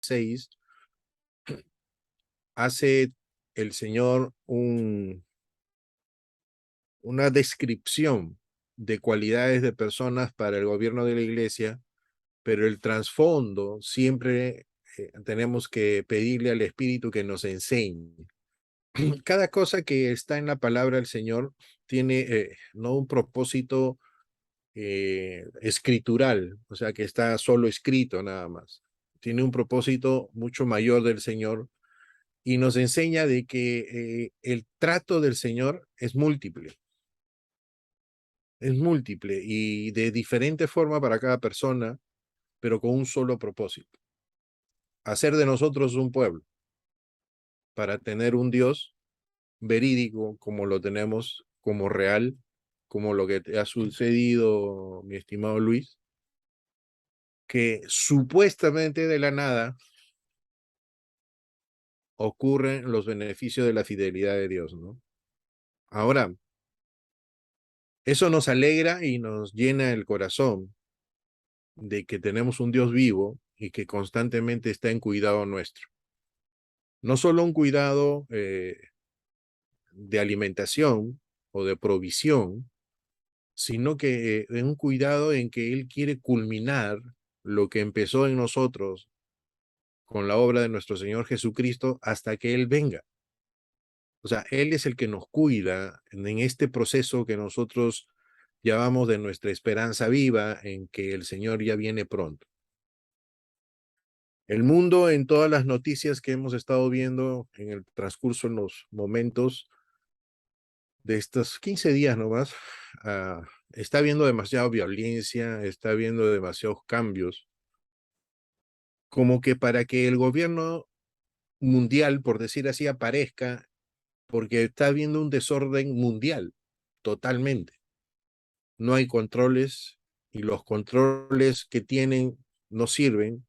6, hace el Señor una descripción de cualidades de personas para el gobierno de la iglesia, pero el trasfondo siempre tenemos que pedirle al Espíritu que nos enseñe. Cada cosa que está en la palabra del Señor tiene no un propósito escritural, o sea que está solo escrito nada más. Tiene un propósito mucho mayor del Señor y nos enseña de que el trato del Señor es múltiple y de diferente forma para cada persona, pero con un solo propósito: hacer de nosotros un pueblo para tener un Dios verídico como lo tenemos, como real, como lo que te ha sucedido, mi estimado Luis, que supuestamente de la nada ocurren los beneficios de la fidelidad de Dios, ¿no? Ahora, eso nos alegra y nos llena el corazón de que tenemos un Dios vivo y que constantemente está en cuidado nuestro. No solo un cuidado de alimentación o de provisión, sino que un cuidado en que Él quiere culminar lo que empezó en nosotros con la obra de nuestro Señor Jesucristo hasta que Él venga. O sea, Él es el que nos cuida en este proceso que nosotros llamamos de nuestra esperanza viva, en que el Señor ya viene pronto. El mundo, en todas las noticias que hemos estado viendo en el transcurso, en los momentos de estos 15 días nomás, está viendo demasiada violencia, está viendo demasiados cambios, como que para que el gobierno mundial, por decir así, aparezca, porque está habiendo un desorden mundial, totalmente. No hay controles y los controles que tienen no sirven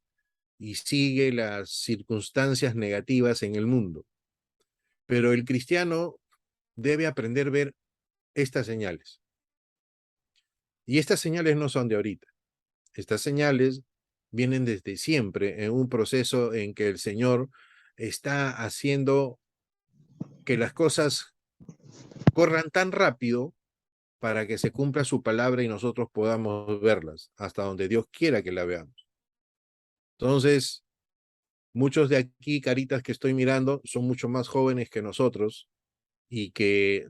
y sigue las circunstancias negativas en el mundo. Pero el cristiano debe aprender a ver estas señales. Y estas señales no son de ahorita. Estas señales vienen desde siempre en un proceso en que el Señor está haciendo que las cosas corran tan rápido para que se cumpla su palabra y nosotros podamos verlas hasta donde Dios quiera que la veamos. Entonces, muchos de aquí, caritas que estoy mirando, son mucho más jóvenes que nosotros y que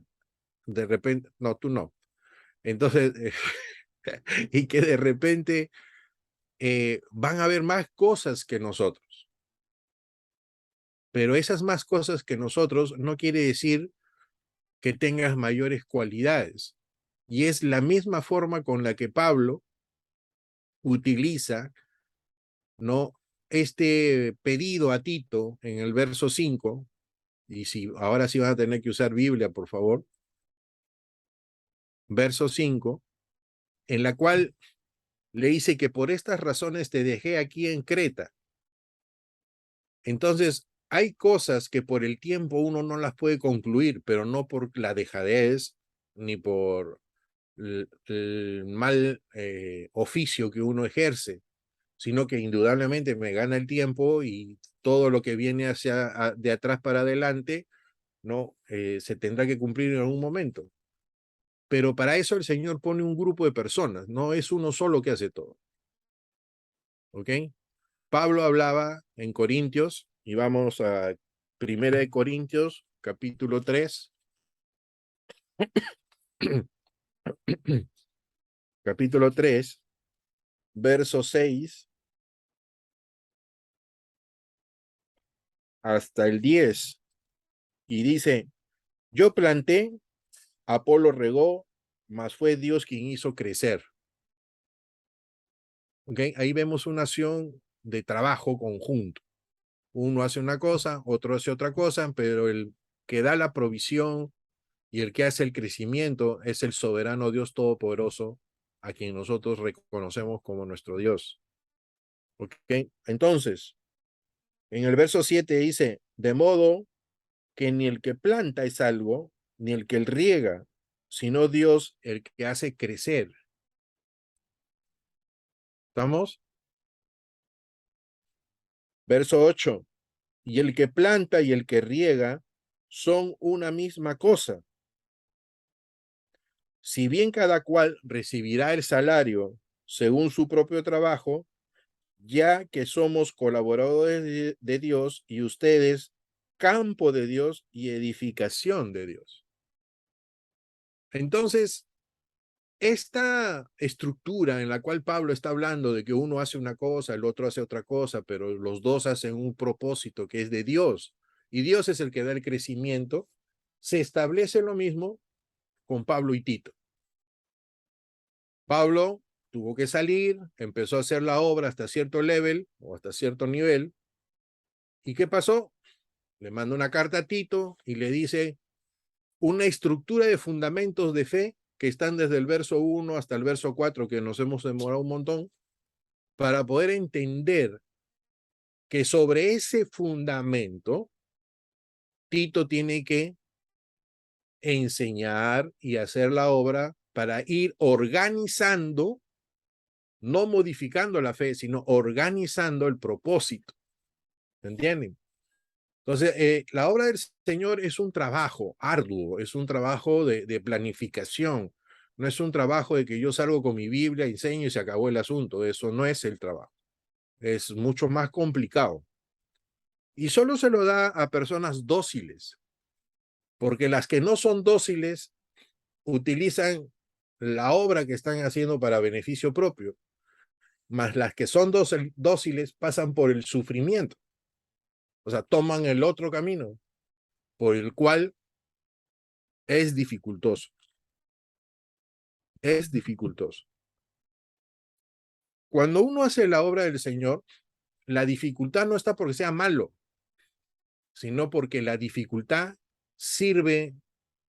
de repente, no, tú no. Entonces, y que de repente van a ver más cosas que nosotros. Pero esas más cosas que nosotros no quiere decir que tengas mayores cualidades. Y es la misma forma con la que Pablo utiliza, ¿no?, este pedido a Tito en el verso 5, y si ahora sí van a tener que usar Biblia, por favor, verso 5, en la cual le dice que por estas razones te dejé aquí en Creta. Entonces, hay cosas que por el tiempo uno no las puede concluir, pero no por la dejadez ni por el mal oficio que uno ejerce, sino que indudablemente me gana el tiempo y todo lo que viene de atrás para adelante, no se tendrá que cumplir en algún momento. Pero para eso el Señor pone un grupo de personas, no es uno solo que hace todo. ¿Ok? Pablo hablaba en Corintios, y vamos a Primera de Corintios, capítulo 3, capítulo 3, verso 6 hasta el 10, y dice: yo planté, Apolo regó, mas fue Dios quien hizo crecer. ¿Ok? Ahí vemos una acción de trabajo conjunto. Uno hace una cosa, otro hace otra cosa, pero el que da la provisión y el que hace el crecimiento es el soberano Dios todopoderoso, a quien nosotros reconocemos como nuestro Dios. ¿Ok? Entonces, en el verso 7 dice: de modo que ni el que planta es algo, ni el que riega, sino Dios el que hace crecer. ¿Estamos? Verso 8. Y el que planta y el que riega son una misma cosa. Si bien cada cual recibirá el salario según su propio trabajo, ya que somos colaboradores de Dios y ustedes campo de Dios y edificación de Dios. Entonces, esta estructura en la cual Pablo está hablando de que uno hace una cosa, el otro hace otra cosa, pero los dos hacen un propósito que es de Dios, y Dios es el que da el crecimiento, se establece lo mismo con Pablo y Tito. Pablo tuvo que salir, empezó a hacer la obra hasta cierto level o hasta cierto nivel, ¿y qué pasó? Le manda una carta a Tito y le dice una estructura de fundamentos de fe que están desde el verso 1 hasta el verso 4, que nos hemos demorado un montón, para poder entender que sobre ese fundamento Tito tiene que enseñar y hacer la obra para ir organizando, no modificando la fe, sino organizando el propósito. ¿Entienden? Entonces, la obra del Señor es un trabajo arduo, es un trabajo de planificación, no es un trabajo de que yo salgo con mi Biblia, enseño y se acabó el asunto. Eso no es el trabajo, es mucho más complicado. Y solo se lo da a personas dóciles, porque las que no son dóciles utilizan la obra que están haciendo para beneficio propio, más las que son dóciles pasan por el sufrimiento, o sea, toman el otro camino, por el cual es dificultoso. Es dificultoso. Cuando uno hace la obra del Señor, la dificultad no está porque sea malo, sino porque la dificultad sirve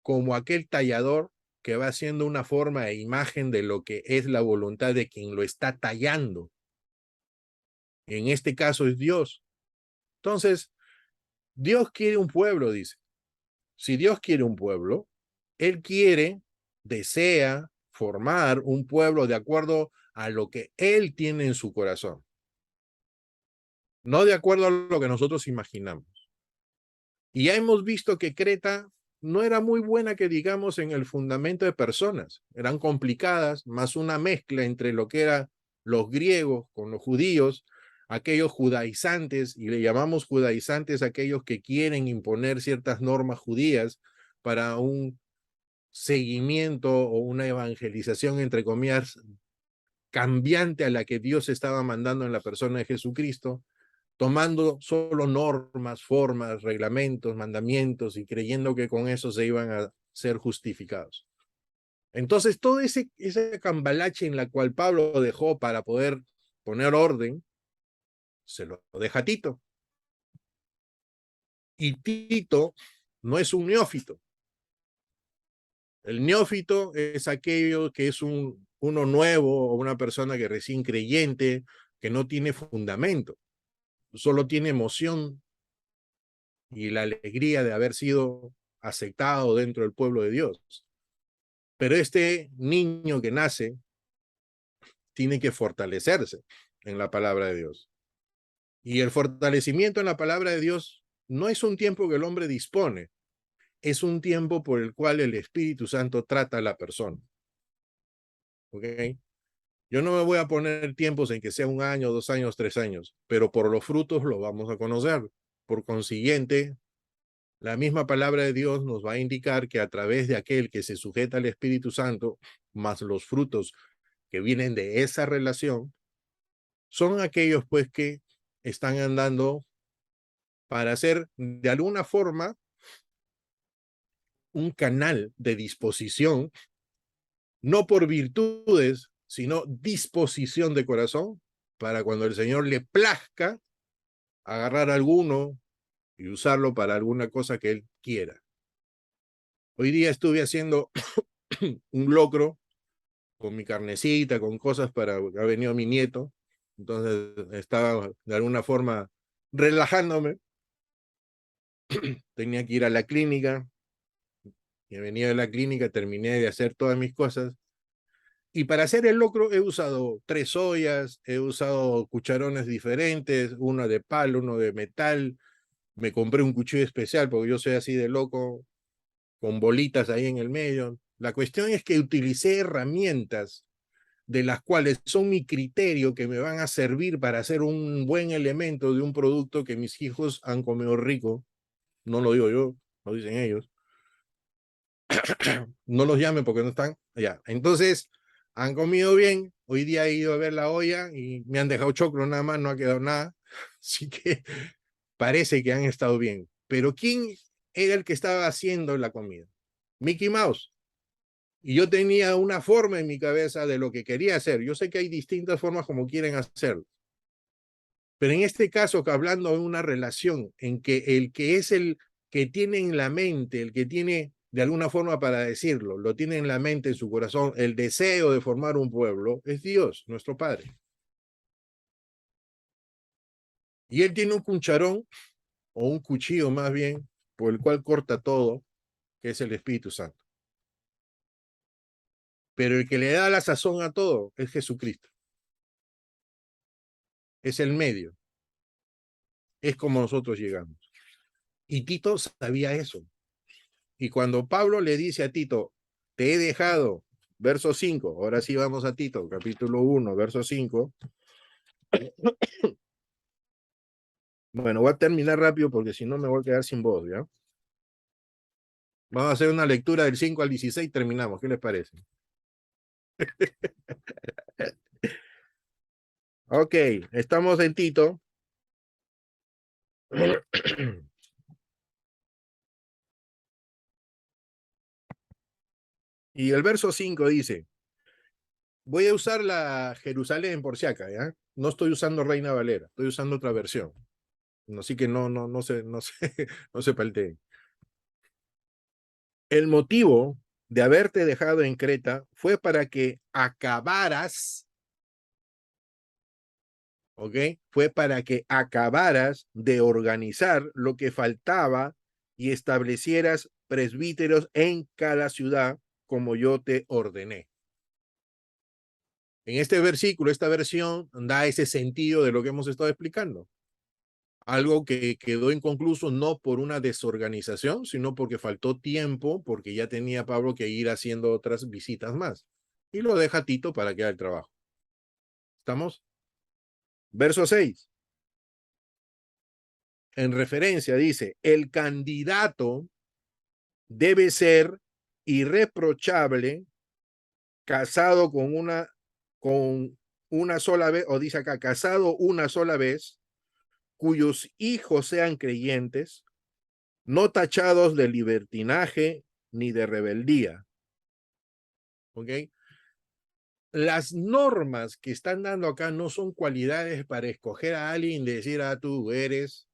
como aquel tallador que va haciendo una forma e imagen de lo que es la voluntad de quien lo está tallando. En este caso es Dios. Entonces, Dios quiere un pueblo, dice. Si Dios quiere un pueblo, Él quiere, desea formar un pueblo de acuerdo a lo que Él tiene en su corazón, no de acuerdo a lo que nosotros imaginamos. Y ya hemos visto que Creta no era muy buena, que digamos, en el fundamento de personas. Eran complicadas, más una mezcla entre lo que eran los griegos con los judíos, aquellos judaizantes, y le llamamos judaizantes a aquellos que quieren imponer ciertas normas judías para un seguimiento o una evangelización, entre comillas, cambiante a la que Dios estaba mandando en la persona de Jesucristo, tomando solo normas, formas, reglamentos, mandamientos y creyendo que con eso se iban a ser justificados. Entonces, todo ese cambalache en la cual Pablo dejó para poder poner orden, se lo deja a Tito. Y Tito no es un neófito. El neófito es aquello que es uno nuevo o una persona que recién creyente, que no tiene fundamento, solo tiene emoción y la alegría de haber sido aceptado dentro del pueblo de Dios. Pero este niño que nace tiene que fortalecerse en la palabra de Dios. Y el fortalecimiento en la palabra de Dios no es un tiempo que el hombre dispone, es un tiempo por el cual el Espíritu Santo trata a la persona. ¿Ok? Yo no me voy a poner tiempos en que sea 1 año, 2 años, 3 años, pero por los frutos lo vamos a conocer. Por consiguiente, la misma palabra de Dios nos va a indicar que a través de aquel que se sujeta al Espíritu Santo, más los frutos que vienen de esa relación, son aquellos pues que están andando para hacer de alguna forma un canal de disposición, no por virtudes, sino disposición de corazón, para cuando el Señor le plazca agarrar a alguno y usarlo para alguna cosa que Él quiera. Hoy día estuve haciendo un locro con mi carnecita, con cosas para, ha venido mi nieto, entonces estaba de alguna forma relajándome, tenía que ir a la clínica, y venía de la clínica, terminé de hacer todas mis cosas, Y para hacer el locro he usado 3 ollas, he usado cucharones diferentes, uno de palo, uno de metal. Me compré un cuchillo especial porque yo soy así de loco, con bolitas ahí en el medio. La cuestión es que utilicé herramientas de las cuales son mi criterio, que me van a servir para hacer un buen elemento de un producto que mis hijos han comido rico. No lo digo yo, lo dicen ellos. No los llamen porque no están allá. Entonces, han comido bien. Hoy día he ido a ver la olla y me han dejado choclo nada más, no ha quedado nada. Así que parece que han estado bien. Pero ¿quién era el que estaba haciendo la comida? Mickey Mouse. Y yo tenía una forma en mi cabeza de lo que quería hacer. Yo sé que hay distintas formas como quieren hacerlo. Pero en este caso, hablando de una relación en que el que es el que tiene en la mente, el que tiene de alguna forma para decirlo, lo tiene en la mente, en su corazón, el deseo de formar un pueblo, es Dios, nuestro Padre. Y Él tiene un cucharón, o un cuchillo más bien, por el cual corta todo, que es el Espíritu Santo. Pero el que le da la sazón a todo es Jesucristo. Es el medio. Es como nosotros llegamos. Y Tito sabía eso. Y cuando Pablo le dice a Tito, te he dejado, verso 5, ahora sí vamos a Tito, capítulo 1, verso 5. Bueno, voy a terminar rápido porque si no me voy a quedar sin voz, ¿ya? Vamos a hacer una lectura del 5 al 16, terminamos, ¿qué les parece? Ok, estamos en Tito. Y el verso 5 dice, voy a usar la Jerusalén por si acá, ¿ya? No estoy usando Reina Valera, estoy usando otra versión. Así que no se palteen. El motivo de haberte dejado en Creta fue para que acabaras, ¿ok? Fue para que acabaras de organizar lo que faltaba y establecieras presbíteros en cada ciudad como yo te ordené. En este versículo, esta versión da ese sentido de lo que hemos estado explicando. Algo que quedó inconcluso no por una desorganización, sino porque faltó tiempo, porque ya tenía Pablo que ir haciendo otras visitas más. Y lo deja Tito para que haga el trabajo. ¿Estamos? Verso 6. En referencia dice, el candidato debe ser irreprochable, casado con una sola vez, o dice acá, casado una sola vez, cuyos hijos sean creyentes, no tachados de libertinaje ni de rebeldía. ¿Ok? Las normas que están dando acá no son cualidades para escoger a alguien y decir, ah, tú eres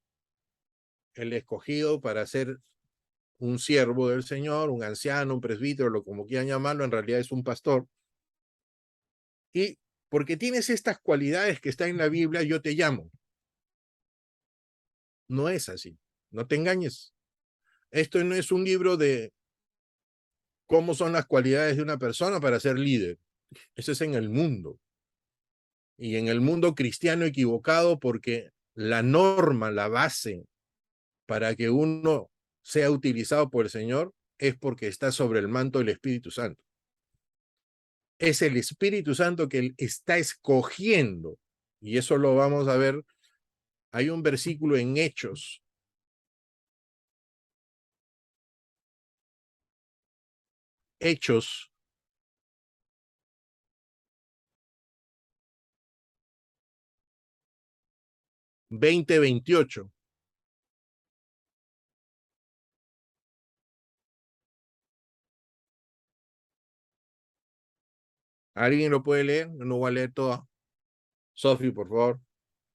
el escogido para ser un siervo del Señor, un anciano, un presbítero, lo como quieran llamarlo, en realidad es un pastor. Y porque tienes estas cualidades que están en la Biblia, yo te llamo. No es así. No te engañes. Esto no es un libro de cómo son las cualidades de una persona para ser líder. Eso es en el mundo. Y en el mundo cristiano equivocado porque la norma, la base para que uno sea utilizado por el Señor es porque está sobre el manto del Espíritu Santo. Es el Espíritu Santo que él está escogiendo. Y eso lo vamos a ver. Hay un versículo en Hechos. Hechos 20:28. ¿Alguien lo puede leer? No voy a leer todo. Sofi, por favor.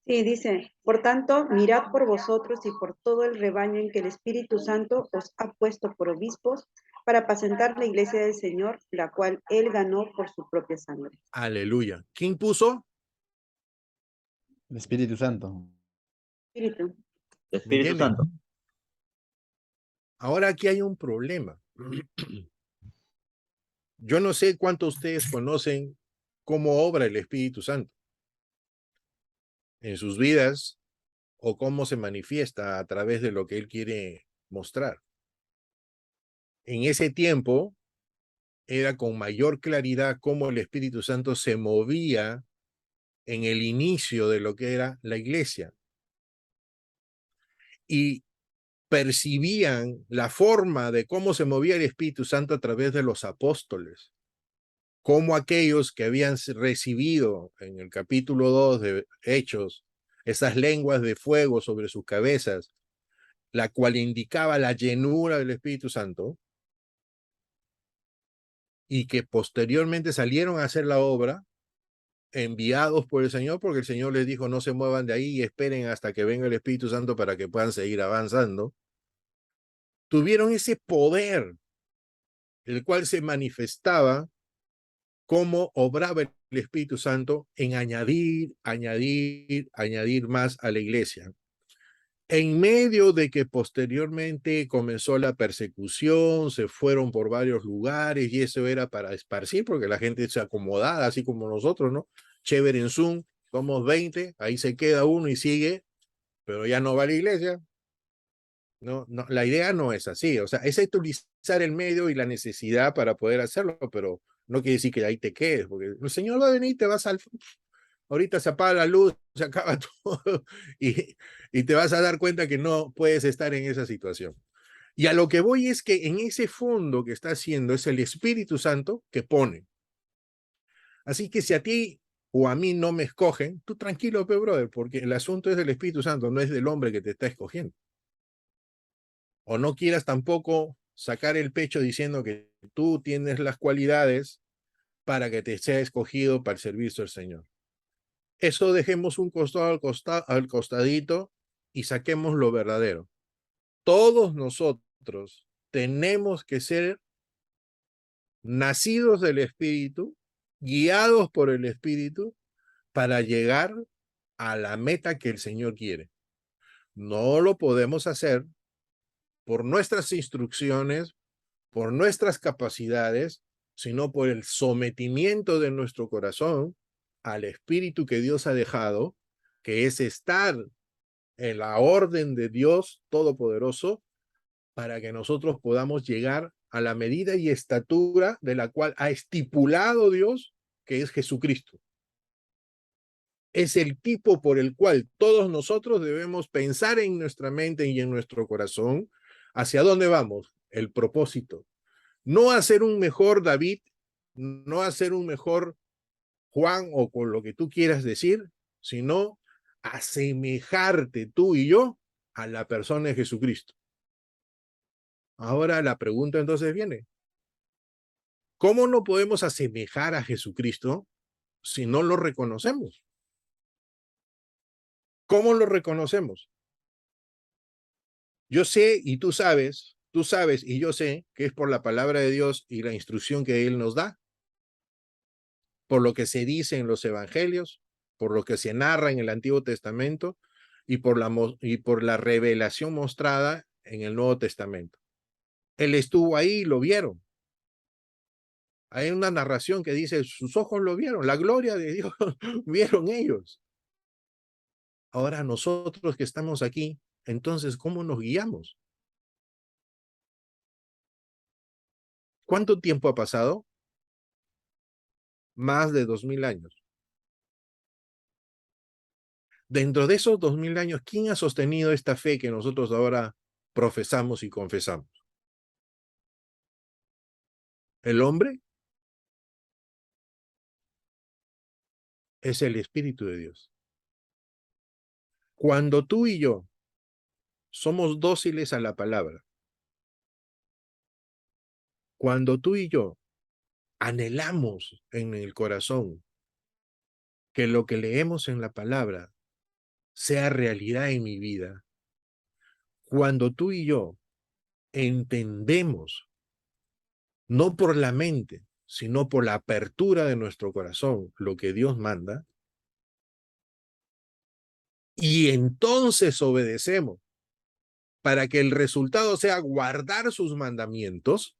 Sí, dice, por tanto, mirad por vosotros y por todo el rebaño en que el Espíritu Santo os ha puesto por obispos para apacentar la iglesia del Señor, la cual él ganó por su propia sangre. Aleluya. ¿Quién puso? El Espíritu Santo. Espíritu. ¿Me Espíritu entienden? Santo. Ahora aquí hay un problema. Yo no sé cuántos de ustedes conocen cómo obra el Espíritu Santo en sus vidas o cómo se manifiesta a través de lo que Él quiere mostrar. En ese tiempo era con mayor claridad cómo el Espíritu Santo se movía en el inicio de lo que era la iglesia. Y percibían la forma de cómo se movía el Espíritu Santo a través de los apóstoles. Cómo aquellos que habían recibido en el capítulo 2 de Hechos esas lenguas de fuego sobre sus cabezas, la cual indicaba la llenura del Espíritu Santo, y que posteriormente salieron a hacer la obra, enviados por el Señor, porque el Señor les dijo, no se muevan de ahí y esperen hasta que venga el Espíritu Santo para que puedan seguir avanzando. Tuvieron ese poder, el cual se manifestaba cómo obraba el Espíritu Santo en añadir más a la iglesia. En medio de que posteriormente comenzó la persecución, se fueron por varios lugares y eso era para esparcir, porque la gente se acomodaba, así como nosotros, ¿no? Chévere en Zoom, somos 20, ahí se queda uno y sigue, pero ya no va a la iglesia. No, no, la idea no es así, o sea, es utilizar el medio y la necesidad para poder hacerlo, pero no quiere decir que ahí te quedes, porque el Señor va a venir y te vas al... Ahorita se apaga la luz, se acaba todo y te vas a dar cuenta que no puedes estar en esa situación. Y a lo que voy es que en ese fondo que está haciendo es el Espíritu Santo que pone. Así que si a ti o a mí no me escogen, tú tranquilo, brother, porque el asunto es del Espíritu Santo, no es del hombre que te está escogiendo. O no quieras tampoco sacar el pecho diciendo que tú tienes las cualidades para que te sea escogido para el servicio del Señor. Eso dejemos un costado al costadito y saquemos lo verdadero. Todos nosotros tenemos que ser nacidos del Espíritu, guiados por el Espíritu, para llegar a la meta que el Señor quiere. No lo podemos hacer por nuestras instrucciones, por nuestras capacidades, sino por el sometimiento de nuestro corazón al Espíritu que Dios ha dejado, que es estar en la orden de Dios Todopoderoso, para que nosotros podamos llegar a la medida y estatura de la cual ha estipulado Dios, que es Jesucristo. Es el tipo por el cual todos nosotros debemos pensar en nuestra mente y en nuestro corazón hacia dónde vamos, el propósito. No hacer un mejor David, no hacer un mejor Juan o con lo que tú quieras decir, sino asemejarte tú y yo a la persona de Jesucristo. Ahora la pregunta entonces viene, ¿cómo no podemos asemejar a Jesucristo si no lo reconocemos? ¿Cómo lo reconocemos? Yo sé y tú sabes y yo sé que es por la palabra de Dios y la instrucción que Él nos da, por lo que se dice en los evangelios, por lo que se narra en el Antiguo Testamento y por la revelación mostrada en el Nuevo Testamento. Él estuvo ahí y lo vieron. Hay una narración que dice, sus ojos lo vieron, la gloria de Dios vieron ellos. Ahora nosotros que estamos aquí, entonces, ¿cómo nos guiamos? ¿Cuánto tiempo ha pasado? Más de 2000 años. Dentro de esos 2000 años, ¿quién ha sostenido esta fe que nosotros ahora profesamos y confesamos? ¿El hombre? Es el Espíritu de Dios. Cuando tú y yo somos dóciles a la palabra, cuando tú y yo anhelamos en el corazón que lo que leemos en la palabra sea realidad en mi vida, cuando tú y yo entendemos, no por la mente, sino por la apertura de nuestro corazón, lo que Dios manda, y entonces obedecemos para que el resultado sea guardar sus mandamientos,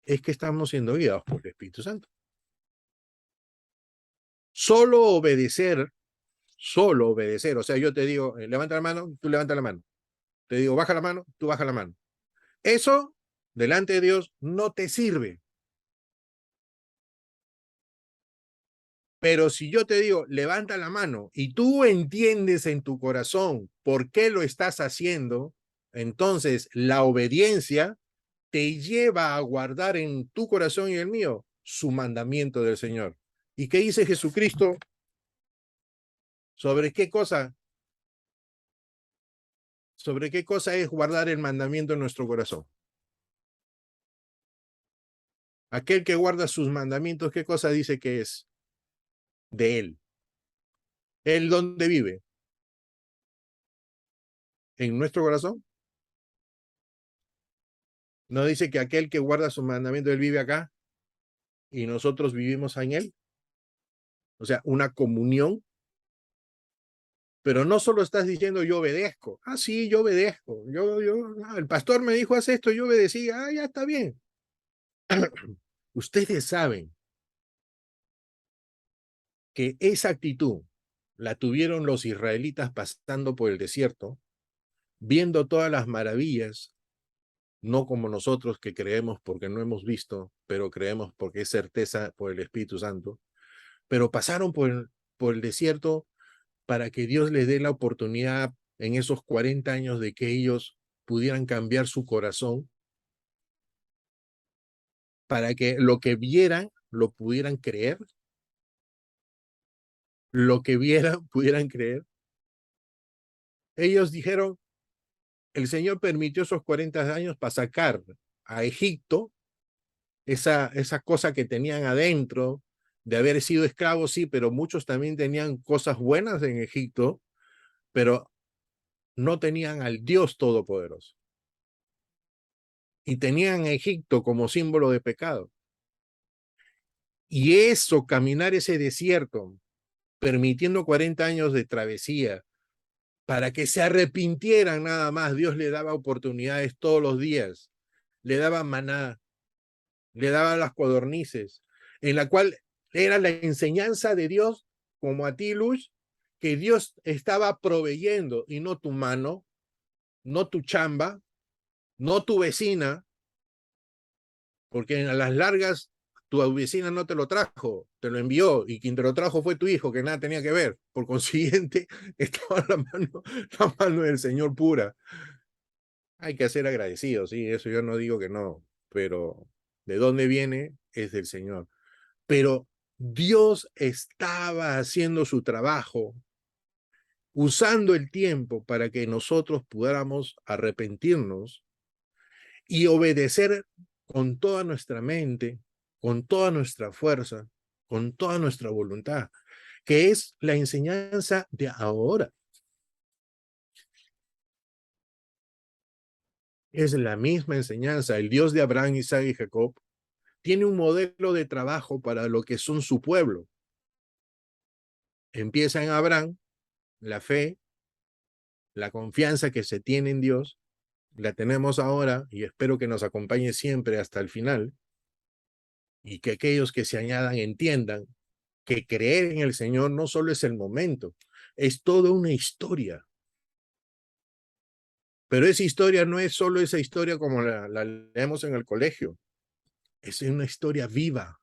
es que estamos siendo guiados por el Espíritu Santo. Solo obedecer, o sea, yo te digo, levanta la mano, tú levanta la mano. Te digo, baja la mano, tú baja la mano. Eso, delante de Dios, no te sirve. Pero si yo te digo, levanta la mano y tú entiendes en tu corazón por qué lo estás haciendo, entonces la obediencia te lleva a guardar en tu corazón y el mío su mandamiento del Señor. ¿Y qué dice Jesucristo? ¿Sobre qué cosa? ¿Sobre qué cosa es guardar el mandamiento en nuestro corazón? Aquel que guarda sus mandamientos, ¿qué cosa dice que es? De él. ¿Él dónde vive? ¿En nuestro corazón? ¿No dice que aquel que guarda sus mandamientos, él vive acá y nosotros vivimos en él? O sea, una comunión. Pero no solo estás diciendo yo obedezco. Ah, sí, yo obedezco. El pastor me dijo haz esto, yo obedecí. Ah, ya está bien. Ustedes saben que esa actitud la tuvieron los israelitas pasando por el desierto, viendo todas las maravillas, no como nosotros que creemos porque no hemos visto, pero creemos porque es certeza por el Espíritu Santo, pero pasaron por el desierto para que Dios les dé la oportunidad en esos 40 años de que ellos pudieran cambiar su corazón, para que lo que vieran lo pudieran creer, lo que vieran pudieran creer. Ellos dijeron, el Señor permitió esos 40 años para sacar a Egipto esa cosa que tenían adentro de haber sido esclavos, sí, pero muchos también tenían cosas buenas en Egipto, pero no tenían al Dios Todopoderoso. Y tenían a Egipto como símbolo de pecado. Y eso, caminar ese desierto, permitiendo 40 años de travesía, para que se arrepintieran nada más, Dios le daba oportunidades todos los días, le daba maná, le daba las codornices, en la cual era la enseñanza de Dios, como a ti, Luz, que Dios estaba proveyendo y no tu mano, no tu chamba, no tu vecina, porque en las largas tu vecina no te lo trajo, te lo envió y quien te lo trajo fue tu hijo, que nada tenía que ver. Por consiguiente, estaba la mano del Señor pura. Hay que ser agradecidos, sí, eso yo no digo que no, pero ¿de dónde viene? Es del Señor. Pero Dios estaba haciendo su trabajo, usando el tiempo para que nosotros pudiéramos arrepentirnos y obedecer con toda nuestra mente, con toda nuestra fuerza, con toda nuestra voluntad, que es la enseñanza de ahora. Es la misma enseñanza. El Dios de Abraham, Isaac y Jacob tiene un modelo de trabajo para lo que son su pueblo. Empieza en Abraham, la fe, la confianza que se tiene en Dios, la tenemos ahora y espero que nos acompañe siempre hasta el final y que aquellos que se añadan entiendan que creer en el Señor no solo es el momento, es toda una historia. Pero esa historia no es solo esa historia como la leemos en el colegio, es una historia viva,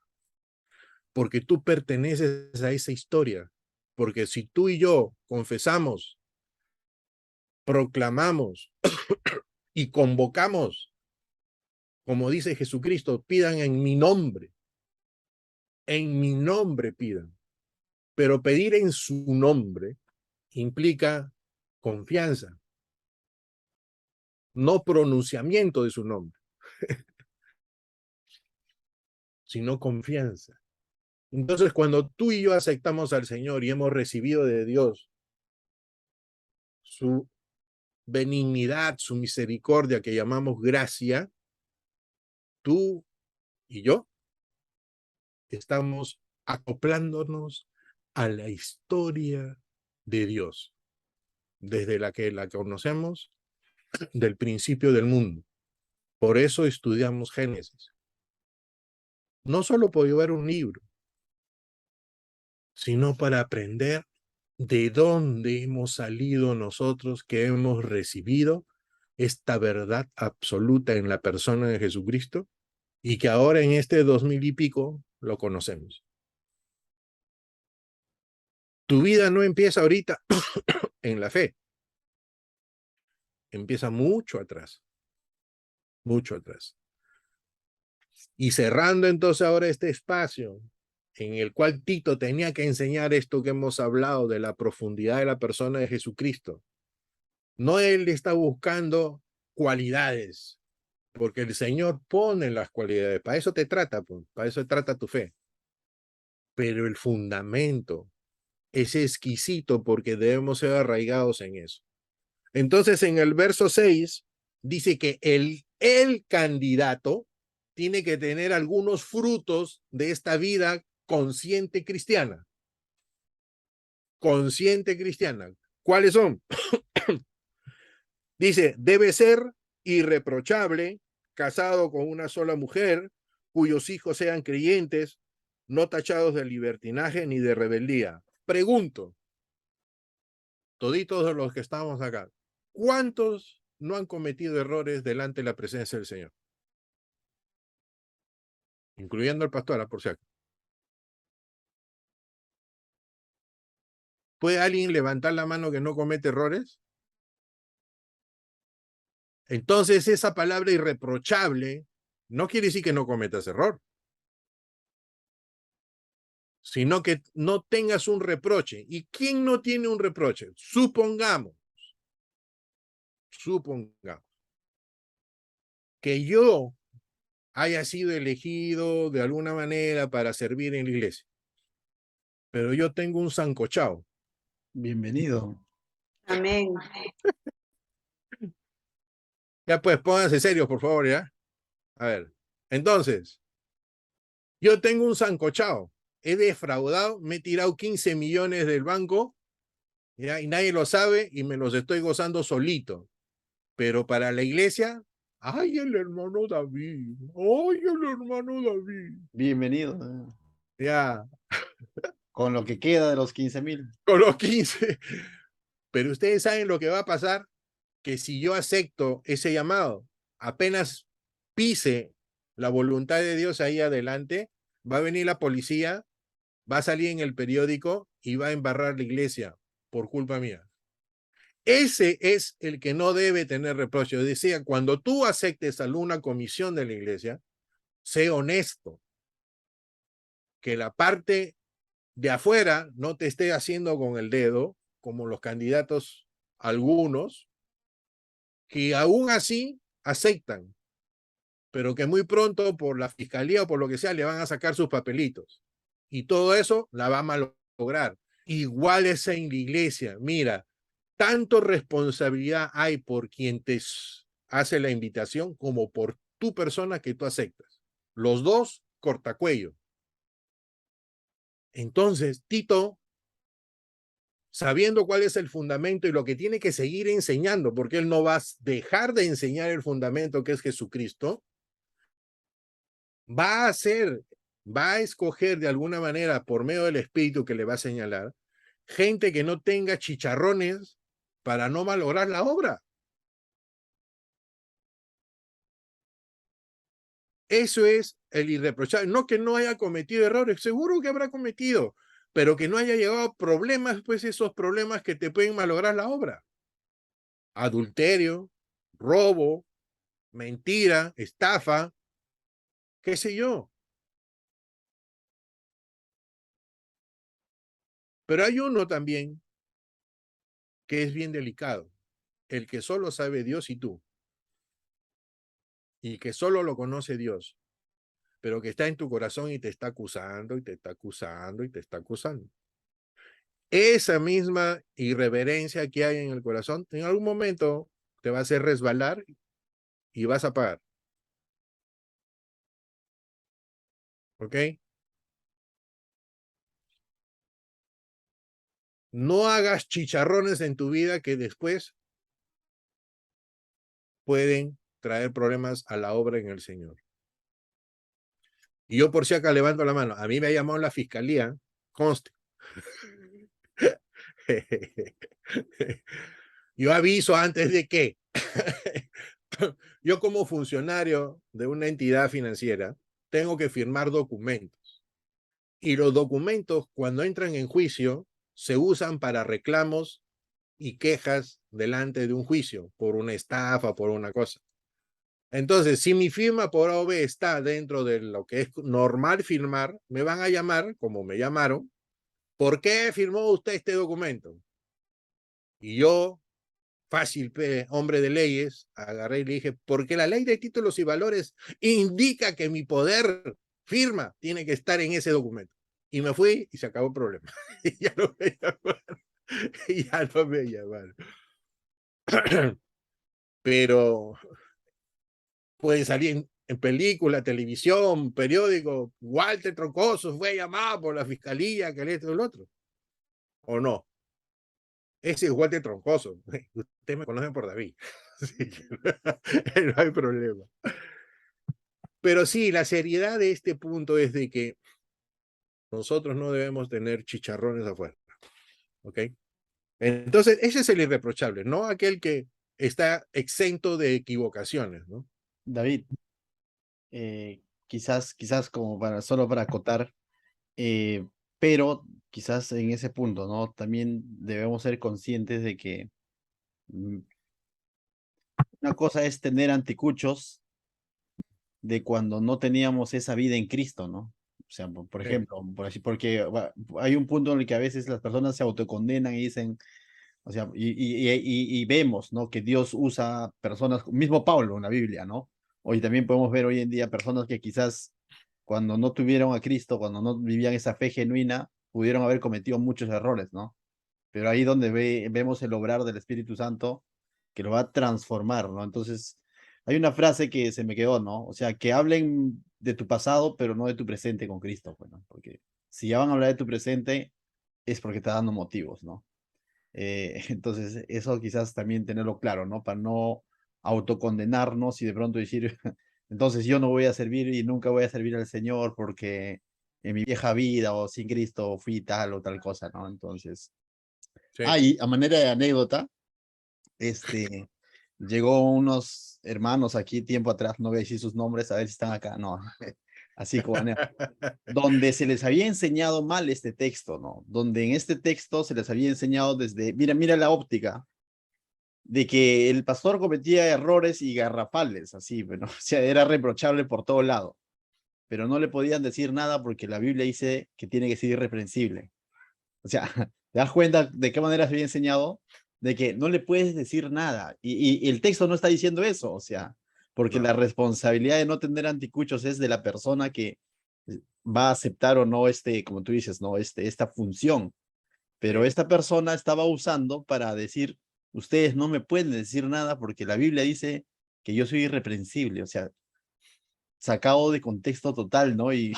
porque tú perteneces a esa historia. Porque si tú y yo confesamos, proclamamos y convocamos, como dice Jesucristo, pidan en mi nombre pidan. Pero pedir en su nombre implica confianza, no pronunciamiento de su nombre, sino confianza. Entonces, cuando tú y yo aceptamos al Señor y hemos recibido de Dios su benignidad, su misericordia que llamamos gracia, tú y yo estamos acoplándonos a la historia de Dios, desde la que la conocemos del principio del mundo. Por eso estudiamos Génesis. no solo por llevar un libro, sino para aprender de dónde hemos salido nosotros que hemos recibido esta verdad absoluta en la persona de Jesucristo y que ahora en este 2000 y pico lo conocemos. Tu vida no empieza ahorita en la fe, empieza mucho atrás, mucho atrás. Y cerrando entonces ahora este espacio en el cual Tito tenía que enseñar esto que hemos hablado de la profundidad de la persona de Jesucristo. No él está buscando cualidades, porque el Señor pone las cualidades, para eso te trata, para eso trata tu fe. Pero el fundamento es exquisito porque debemos ser arraigados en eso. Entonces en el verso 6 dice que el candidato tiene que tener algunos frutos de esta vida consciente cristiana. Consciente cristiana. ¿Cuáles son? Dice, debe ser irreprochable, casado con una sola mujer, cuyos hijos sean creyentes, no tachados de libertinaje ni de rebeldía. Pregunto, toditos de los que estamos acá, ¿cuántos no han cometido errores delante de la presencia del Señor? Incluyendo al pastor, por si acaso. ¿Puede alguien levantar la mano que no comete errores? Entonces esa palabra irreprochable no quiere decir que no cometas error, sino que no tengas un reproche. ¿Y quién no tiene un reproche? Supongamos que yo haya sido elegido de alguna manera para servir en la iglesia, pero yo tengo un sancochado. Bienvenido. Amén. Ya pues, pónganse serios, por favor, ¿ya? A ver, entonces, yo tengo un sancochado, he defraudado, me he tirado 15 millones del banco, ¿ya? Y nadie lo sabe y me los estoy gozando solito. Pero para la iglesia, ¡ay, el hermano David! ¡Ay, el hermano David! Bienvenido. Ya, Con lo que queda de los 15,000. con los 15. Pero ustedes saben lo que va a pasar, que si yo acepto ese llamado, apenas pise la voluntad de Dios ahí adelante, va a venir la policía, va a salir en el periódico y va a embarrar la iglesia por culpa mía. Ese es el que no debe tener reproche. Decía, cuando tú aceptes alguna comisión de la iglesia, sé honesto, que la parte de afuera no te esté haciendo con el dedo, como los candidatos algunos, que aún así aceptan, pero que muy pronto por la fiscalía o por lo que sea le van a sacar sus papelitos. Y todo eso la va a malograr. Igual es en la iglesia. Mira, tanto responsabilidad hay por quien te hace la invitación como por tu persona que tú aceptas. Los dos cortacuello. Entonces, Tito, sabiendo cuál es el fundamento y lo que tiene que seguir enseñando, porque él no va a dejar de enseñar el fundamento que es Jesucristo, va a escoger de alguna manera por medio del Espíritu que le va a señalar, gente que no tenga chicharrones para no malograr la obra. Eso es el irreprochable. No que no haya cometido errores, seguro que habrá cometido, pero que no haya llegado a problemas, pues esos problemas que te pueden malograr la obra. Adulterio, robo, mentira, estafa, qué sé yo. Pero hay uno también que es bien delicado, el que solo sabe Dios y tú, y que solo lo conoce Dios, pero que está en tu corazón y te está acusando, y te está acusando, y te está acusando. Esa misma irreverencia que hay en el corazón, en algún momento te va a hacer resbalar y vas a pagar. ¿Ok? No hagas chicharrones en tu vida que después pueden traer problemas a la obra en el Señor. Y yo por si acá levanto la mano. A mí me ha llamado la fiscalía, conste. Yo aviso antes de que yo como funcionario de una entidad financiera tengo que firmar documentos. Y los documentos, cuando entran en juicio, se usan para reclamos y quejas delante de un juicio por una estafa, por una cosa. Entonces, si mi firma por OB está dentro de lo que es normal firmar, me van a llamar, como me llamaron, ¿por qué firmó usted este documento? Y yo, fácil, hombre de leyes, agarré y le dije, porque la ley de títulos y valores indica que mi poder firma tiene que estar en ese documento. Y me fui y se acabó el problema. Y ya no me llamaron. Y ya no me llamaron. Pero puede salir en película, televisión, periódico, Walter Troncoso fue llamado por la fiscalía, que esto y el otro. ¿O no? Ese es Walter Troncoso. Usted me conoce por David. Así que no hay problema. Pero sí, la seriedad de este punto es de que nosotros no debemos tener chicharrones afuera. ¿Ok? Entonces, ese es el irreprochable, no aquel que está exento de equivocaciones, ¿no? David, quizás como solo para acotar, pero quizás en ese punto, ¿no? También debemos ser conscientes de que mm, una cosa es tener anticuchos de cuando no teníamos esa vida en Cristo, ¿no? O sea, por ejemplo, porque hay un punto en el que a veces las personas se autocondenan y dicen, o sea, y vemos, ¿no? Que Dios usa personas, mismo Pablo en la Biblia, ¿no? Hoy también podemos ver hoy en día personas que quizás cuando no tuvieron a Cristo, cuando no vivían esa fe genuina, pudieron haber cometido muchos errores, ¿no? Pero ahí donde vemos el obrar del Espíritu Santo que lo va a transformar, ¿no? Entonces, hay una frase que se me quedó, ¿no? O sea, que hablen de tu pasado, pero no de tu presente con Cristo, bueno, porque si ya van a hablar de tu presente, es porque está dando motivos, ¿no? Entonces, eso quizás también tenerlo claro, ¿no? Para no autocondenarnos y de pronto decir, entonces yo no voy a servir y nunca voy a servir al Señor porque en mi vieja vida o sin Cristo fui tal o tal cosa, ¿no? Entonces, Sí. y a manera de anécdota, llegó unos hermanos aquí tiempo atrás, no voy a decir sus nombres, a ver si están acá, no, así como donde se les había enseñado mal este texto, ¿no? Donde en este texto se les había enseñado desde, mira la óptica, de que el pastor cometía errores y garrafales, así, bueno, o sea, era reprochable por todo lado, pero no le podían decir nada porque la Biblia dice que tiene que ser irreprensible. O sea, ¿te das cuenta de qué manera se había enseñado? De que no le puedes decir nada. Y el texto no está diciendo eso, o sea, porque No. la responsabilidad de no tener anticuchos es de la persona que va a aceptar o no como tú dices, no, esta función. Pero Sí. esta persona estaba usando para decir, ustedes no me pueden decir nada porque la Biblia dice que yo soy irreprensible, o sea, sacado de contexto total, ¿no? Y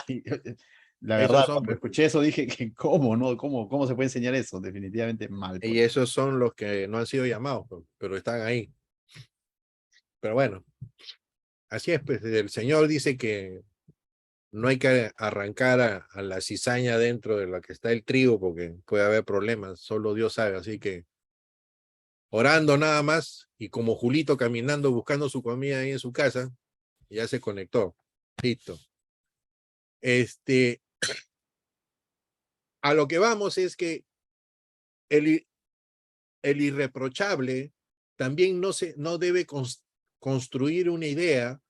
la Esos verdad, son, cuando pues, escuché eso dije que cómo, ¿no? ¿Cómo se puede enseñar eso? Definitivamente mal. y esos son los que no han sido llamados, pero están ahí. Pero bueno, así es, pues el Señor dice que no hay que arrancar a la cizaña dentro de la que está el trigo porque puede haber problemas, solo Dios sabe, así que orando nada más y como Julito caminando buscando su comida ahí en su casa, ya se conectó. Listo. A lo que vamos es que el, el irreprochable también no debe construir una idea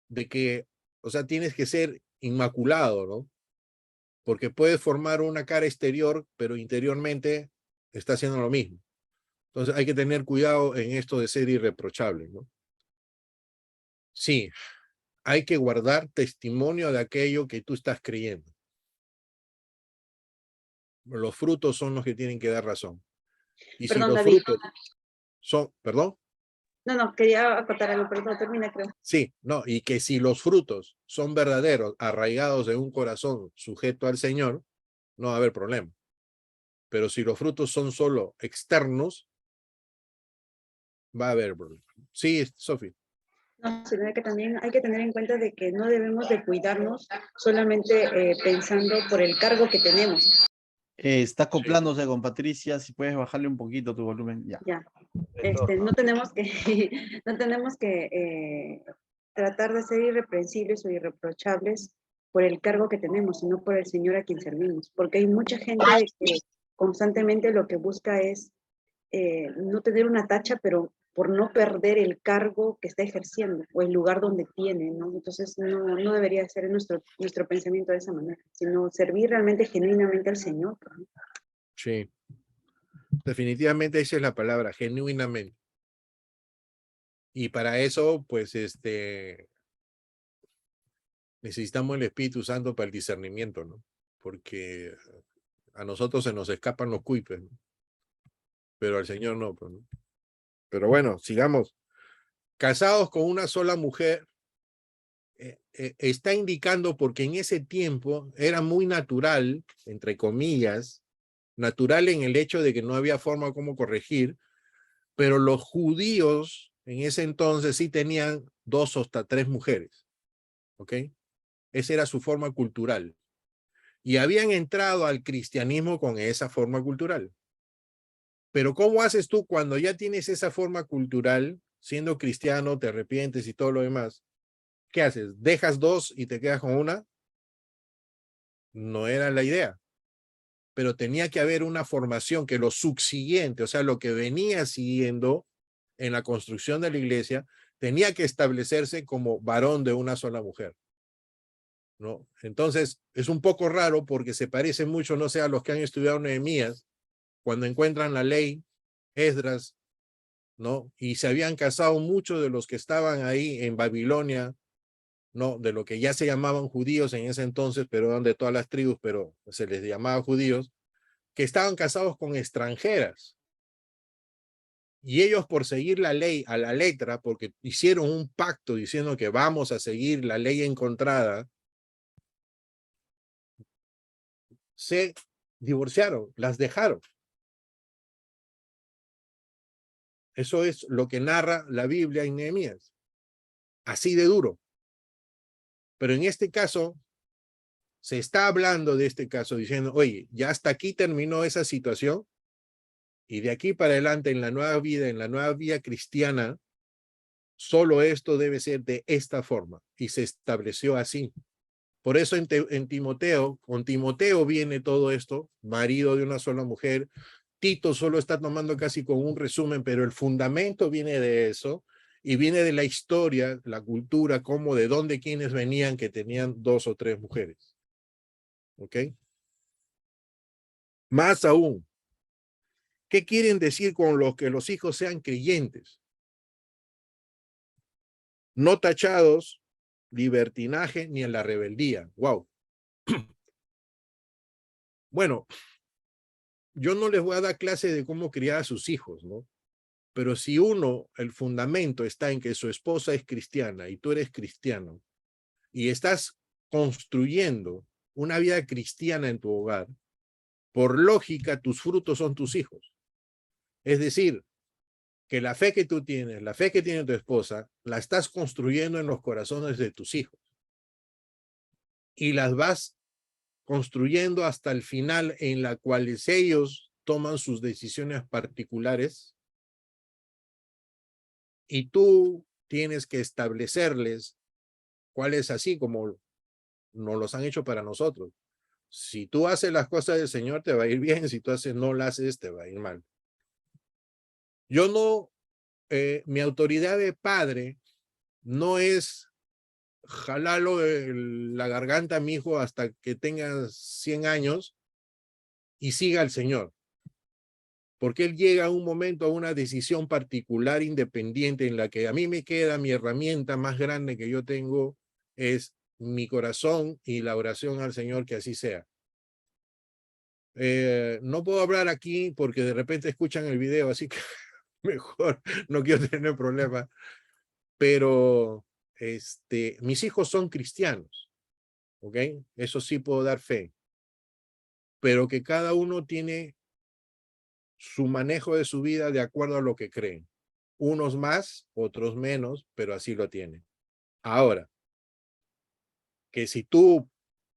de que, o sea, tienes que ser inmaculado, ¿no? Porque puedes formar una cara exterior, pero interiormente está haciendo lo mismo. Entonces hay que tener cuidado en esto de ser irreprochable, ¿no? Sí, hay que guardar testimonio de aquello que tú estás creyendo. Los frutos son los que tienen que dar razón. Y si Perdón, los David. frutos son, perdón, No, quería acotar algo, pero no, termina, creo. sí, no, y que si los frutos son verdaderos, arraigados en un corazón sujeto al Señor, no va a haber problema. Pero si los frutos son solo externos, va a haber problema. Sí, Sofi. No, sino que también hay que tener en cuenta de que no debemos de cuidarnos solamente pensando por el cargo que tenemos. Está Sí. acoplándose con Patricia, si puedes bajarle un poquito tu volumen, ya. Ya. No tenemos que, no tenemos que tratar de ser irreprensibles o irreprochables por el cargo que tenemos, sino por el Señor a quien servimos. Porque hay mucha gente que constantemente lo que busca es no tener una tacha, pero por no perder el cargo que está ejerciendo o el lugar donde tiene, ¿no? Entonces no debería ser nuestro pensamiento de esa manera, sino servir realmente, genuinamente al Señor, ¿no? Sí, definitivamente esa es la palabra, genuinamente. Y para eso, pues, necesitamos el Espíritu Santo para el discernimiento, ¿no? Porque a nosotros se nos escapan los cuipes, ¿no? Pero al Señor no, pues, ¿no? Pero bueno, sigamos. Casados con una sola mujer, está indicando porque en ese tiempo era muy natural, entre comillas, natural en el hecho de que no había forma como corregir, pero los judíos en ese entonces sí tenían 2 o hasta 3 mujeres, ¿ok? Esa era su forma cultural. Y habían entrado al cristianismo con esa forma cultural. Pero ¿cómo haces tú cuando ya tienes esa forma cultural, siendo cristiano, te arrepientes y todo lo demás? ¿Qué haces? ¿Dejas 2 y te quedas con una? No era la idea. Pero tenía que haber una formación que lo subsiguiente, o sea, lo que venía siguiendo en la construcción de la iglesia, tenía que establecerse como varón de una sola mujer, ¿no? Entonces, es un poco raro porque se parece mucho, no sé, a los que han estudiado Nehemías, cuando encuentran la ley, Esdras, ¿no? Y se habían casado muchos de los que estaban ahí en Babilonia, ¿no? De lo que ya se llamaban judíos en ese entonces, pero eran de todas las tribus, pero se les llamaba judíos, que estaban casados con extranjeras. Y ellos por seguir la ley a la letra, porque hicieron un pacto diciendo que vamos a seguir la ley encontrada, se divorciaron, las dejaron. Eso es lo que narra la Biblia en Nehemías. Así de duro. Pero en este caso, se está hablando de este caso diciendo, oye, ya hasta aquí terminó esa situación y de aquí para adelante en la nueva vida, en la nueva vida cristiana, solo esto debe ser de esta forma. Y se estableció así. Por eso en Timoteo, con Timoteo viene todo esto, marido de una sola mujer. Tito solo está tomando casi con un resumen, pero el fundamento viene de eso y viene de la historia, la cultura, como de dónde quienes venían que tenían 2 o 3 mujeres. ¿Ok? Más aún, ¿qué quieren decir con los que los hijos sean creyentes? No tachados, libertinaje ni en la rebeldía. Wow. Bueno, yo no les voy a dar clase de cómo criar a sus hijos, ¿no? Pero si uno, el fundamento está en que su esposa es cristiana y tú eres cristiano y estás construyendo una vida cristiana en tu hogar, por lógica tus frutos son tus hijos. Es decir, que la fe que tú tienes, la fe que tiene tu esposa, la estás construyendo en los corazones de tus hijos y las vas construyendo hasta el final en la cual ellos toman sus decisiones particulares y tú tienes que establecerles cuál es, así como nos los han hecho para nosotros. Si tú haces las cosas del Señor, te va a ir bien. Si tú no las haces, te va a ir mal. Yo no, mi autoridad de padre no es jalarlo de la garganta a mi hijo hasta que tenga 100 años y siga al Señor. Porque él llega a un momento, a una decisión particular, independiente, en la que a mí me queda mi herramienta más grande que yo tengo, es mi corazón y la oración al Señor, que así sea. No puedo hablar aquí porque de repente escuchan el video, así que mejor no quiero tener problemas, pero mis hijos son cristianos, ¿ok? Eso sí puedo dar fe, pero que cada uno tiene su manejo de su vida de acuerdo a lo que creen. Unos más, otros menos, pero así lo tienen. Ahora, que si tú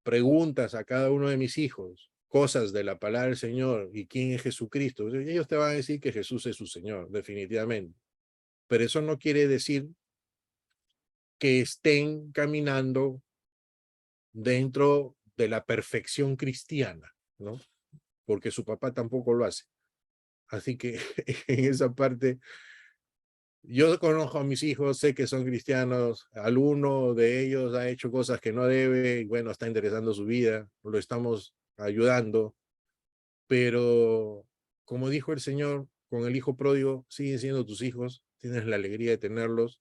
preguntas a cada uno de mis hijos cosas de la palabra del Señor y quién es Jesucristo, ellos te van a decir que Jesús es su Señor, definitivamente. Pero eso no quiere decir que estén caminando dentro de la perfección cristiana, ¿no? Porque su papá tampoco lo hace. Así que en esa parte, yo conozco a mis hijos, sé que son cristianos, alguno de ellos ha hecho cosas que no debe, y bueno, está interesando su vida, lo estamos ayudando, pero como dijo el Señor, con el hijo pródigo, siguen siendo tus hijos, tienes la alegría de tenerlos,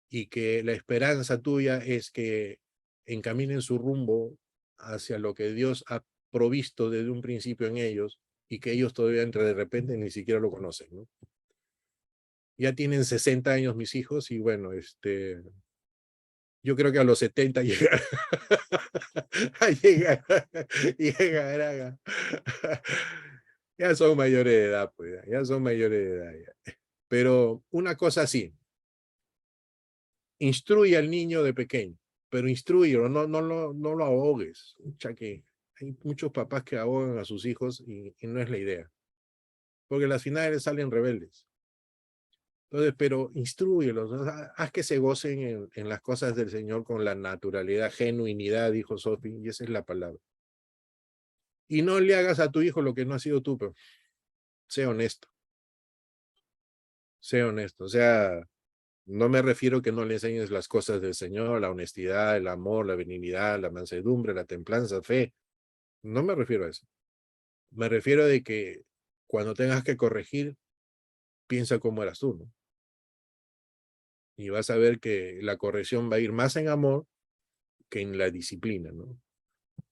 y que la esperanza tuya es que encaminen su rumbo hacia lo que Dios ha provisto desde un principio en ellos, y que ellos todavía entre de repente ni siquiera lo conocen, ¿no? Ya tienen 60 años mis hijos y bueno, yo creo que a los 70 llegarán ya son mayores de edad, pues ya son mayores de edad. Ya. Pero una cosa sí, instruye al niño de pequeño, pero instrúyelo, no lo ahogues. Ya que hay muchos papás que ahogan a sus hijos y no es la idea, porque las finales salen rebeldes. Entonces, pero instrúyelos, o sea, haz que se gocen en las cosas del Señor con la naturalidad, genuinidad, dijo Sophie, y esa es la palabra. Y no le hagas a tu hijo lo que no has sido tú, pero sé honesto. Sé honesto. O sea, no me refiero que no le enseñes las cosas del Señor, la honestidad, el amor, la benignidad, la mansedumbre, la templanza, fe. No me refiero a eso. Me refiero de que cuando tengas que corregir, piensa cómo eras tú, ¿no? Y vas a ver que la corrección va a ir más en amor que en la disciplina, ¿no?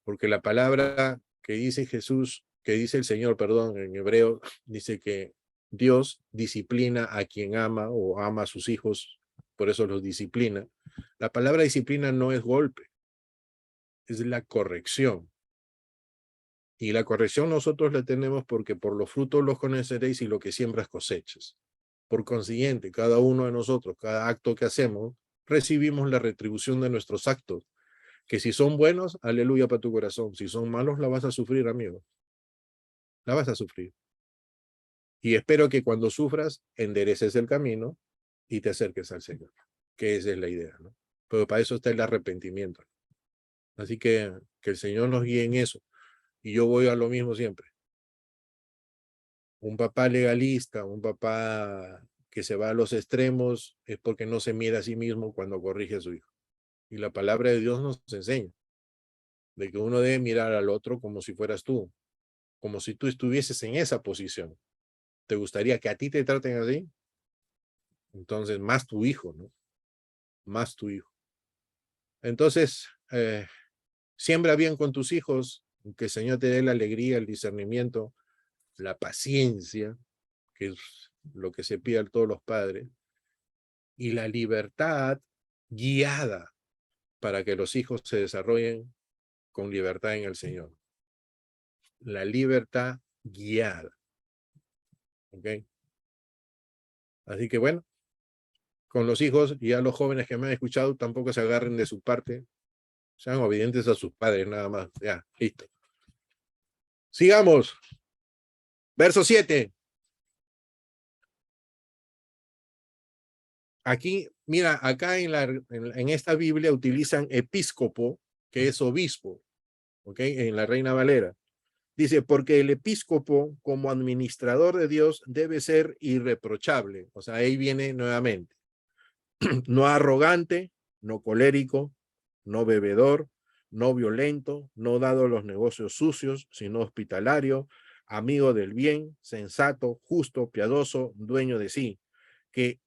Porque la palabra que dice Jesús, que dice el Señor, perdón, en hebreo, dice que Dios disciplina a quien ama o ama a sus hijos, por eso los disciplina. La palabra disciplina no es golpe, es la corrección. Y la corrección nosotros la tenemos porque por los frutos los conoceréis y lo que siembras cosechas. Por consiguiente, cada uno de nosotros, cada acto que hacemos, recibimos la retribución de nuestros actos. Que si son buenos, aleluya para tu corazón. Si son malos, la vas a sufrir, amigo. La vas a sufrir. Y espero que cuando sufras, endereces el camino y te acerques al Señor. Que esa es la idea, ¿no? Pero para eso está el arrepentimiento. Así que el Señor nos guíe en eso. Y yo voy a lo mismo siempre. Un papá legalista, un papá que se va a los extremos, es porque no se mira a sí mismo cuando corrige a su hijo. Y la palabra de Dios nos enseña de que uno debe mirar al otro como si fueras tú, como si tú estuvieses en esa posición. ¿Te gustaría que a ti te traten así? Entonces, más tu hijo, ¿no? Más tu hijo. Entonces, siembra bien con tus hijos, que el Señor te dé la alegría, el discernimiento, la paciencia, que es lo que se pide a todos los padres, y la libertad guiada para que los hijos se desarrollen con libertad en el Señor. La libertad guiada. ¿Ok? Así que bueno, con los hijos y a los jóvenes que me han escuchado, tampoco se agarren de su parte, sean obedientes a sus padres nada más. Ya, listo. Sigamos. Verso 7. Aquí, mira, acá en esta Biblia utilizan episcopo, que es obispo, ¿ok? En la Reina Valera. Dice, porque el episcopo como administrador de Dios debe ser irreprochable. O sea, ahí viene nuevamente. No arrogante, no colérico, no bebedor, no violento, no dado a los negocios sucios, sino hospitalario, amigo del bien, sensato, justo, piadoso, dueño de sí, que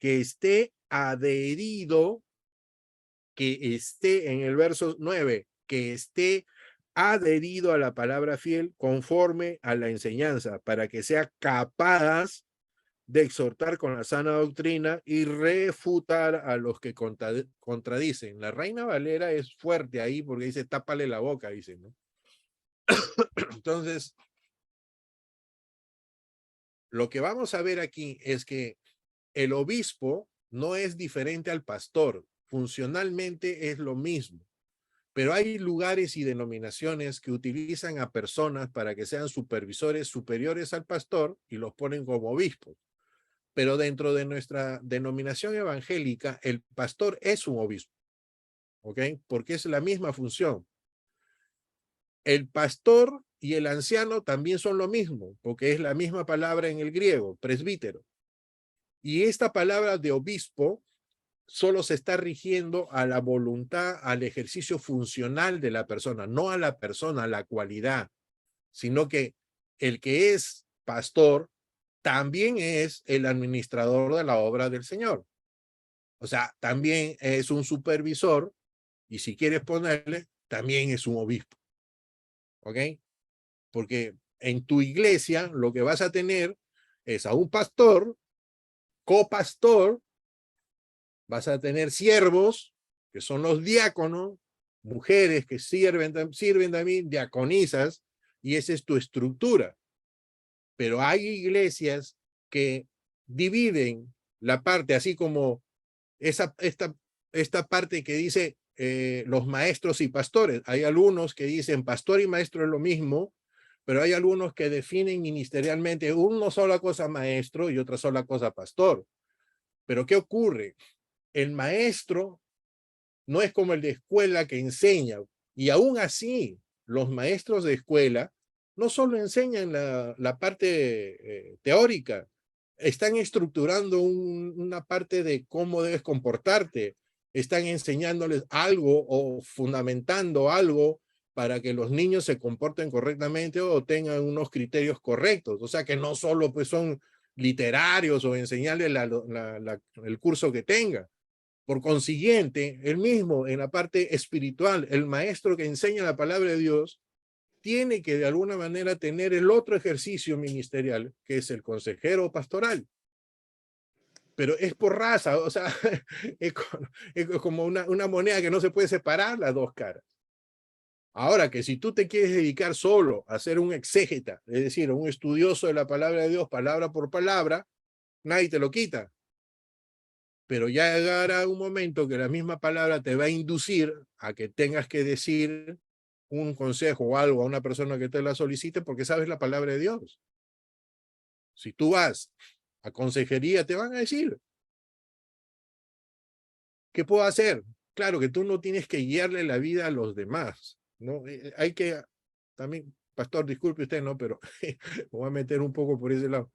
esté adherido, que esté en el verso 9, que esté adherido a la palabra fiel conforme a la enseñanza, para que sea capaz de exhortar con la sana doctrina y refutar a los que contradicen. La Reina Valera es fuerte ahí porque dice, tápale la boca, dice, ¿no? Entonces, lo que vamos a ver aquí es que el obispo no es diferente al pastor, funcionalmente es lo mismo, pero hay lugares y denominaciones que utilizan a personas para que sean supervisores superiores al pastor y los ponen como obispos. Pero dentro de nuestra denominación evangélica, el pastor es un obispo, ¿ok? Porque es la misma función. El pastor y el anciano también son lo mismo, porque es la misma palabra en el griego, presbítero. Y esta palabra de obispo solo se está rigiendo a la voluntad, al ejercicio funcional de la persona, no a la persona, a la cualidad, sino que el que es pastor también es el administrador de la obra del Señor. O sea, también es un supervisor y si quieres ponerle, también es un obispo. ¿Ok? Porque en tu iglesia lo que vas a tener es a un pastor, copastor, vas a tener siervos, que son los diáconos, mujeres que sirven también, diaconisas, y esa es tu estructura. Pero hay iglesias que dividen la parte, así como esta parte que dice los maestros y pastores. Hay algunos que dicen pastor y maestro es lo mismo, pero hay algunos que definen ministerialmente una sola cosa maestro y otra sola cosa pastor. Pero ¿qué ocurre? El maestro no es como el de escuela que enseña, y aún así los maestros de escuela no solo enseñan la parte teórica, están estructurando una parte de cómo debes comportarte, están enseñándoles algo o fundamentando algo para que los niños se comporten correctamente o tengan unos criterios correctos. O sea que no solo pues son literarios o enseñarles el curso que tenga. Por consiguiente, el mismo en la parte espiritual, el maestro que enseña la palabra de Dios, tiene que de alguna manera tener el otro ejercicio ministerial, que es el consejero pastoral. Pero es por raza, o sea, es como una moneda que no se puede separar las dos caras. Ahora que si tú te quieres dedicar solo a ser un exégeta, es decir, un estudioso de la palabra de Dios, palabra por palabra, nadie te lo quita. Pero ya llegará un momento que la misma palabra te va a inducir a que tengas que decir un consejo o algo a una persona que te la solicite porque sabes la palabra de Dios. Si tú vas a consejería, te van a decir, ¿qué puedo hacer? Claro que tú no tienes que guiarle la vida a los demás, ¿no? Hay que, también, pastor, disculpe usted, ¿no? Pero me voy a meter un poco por ese lado.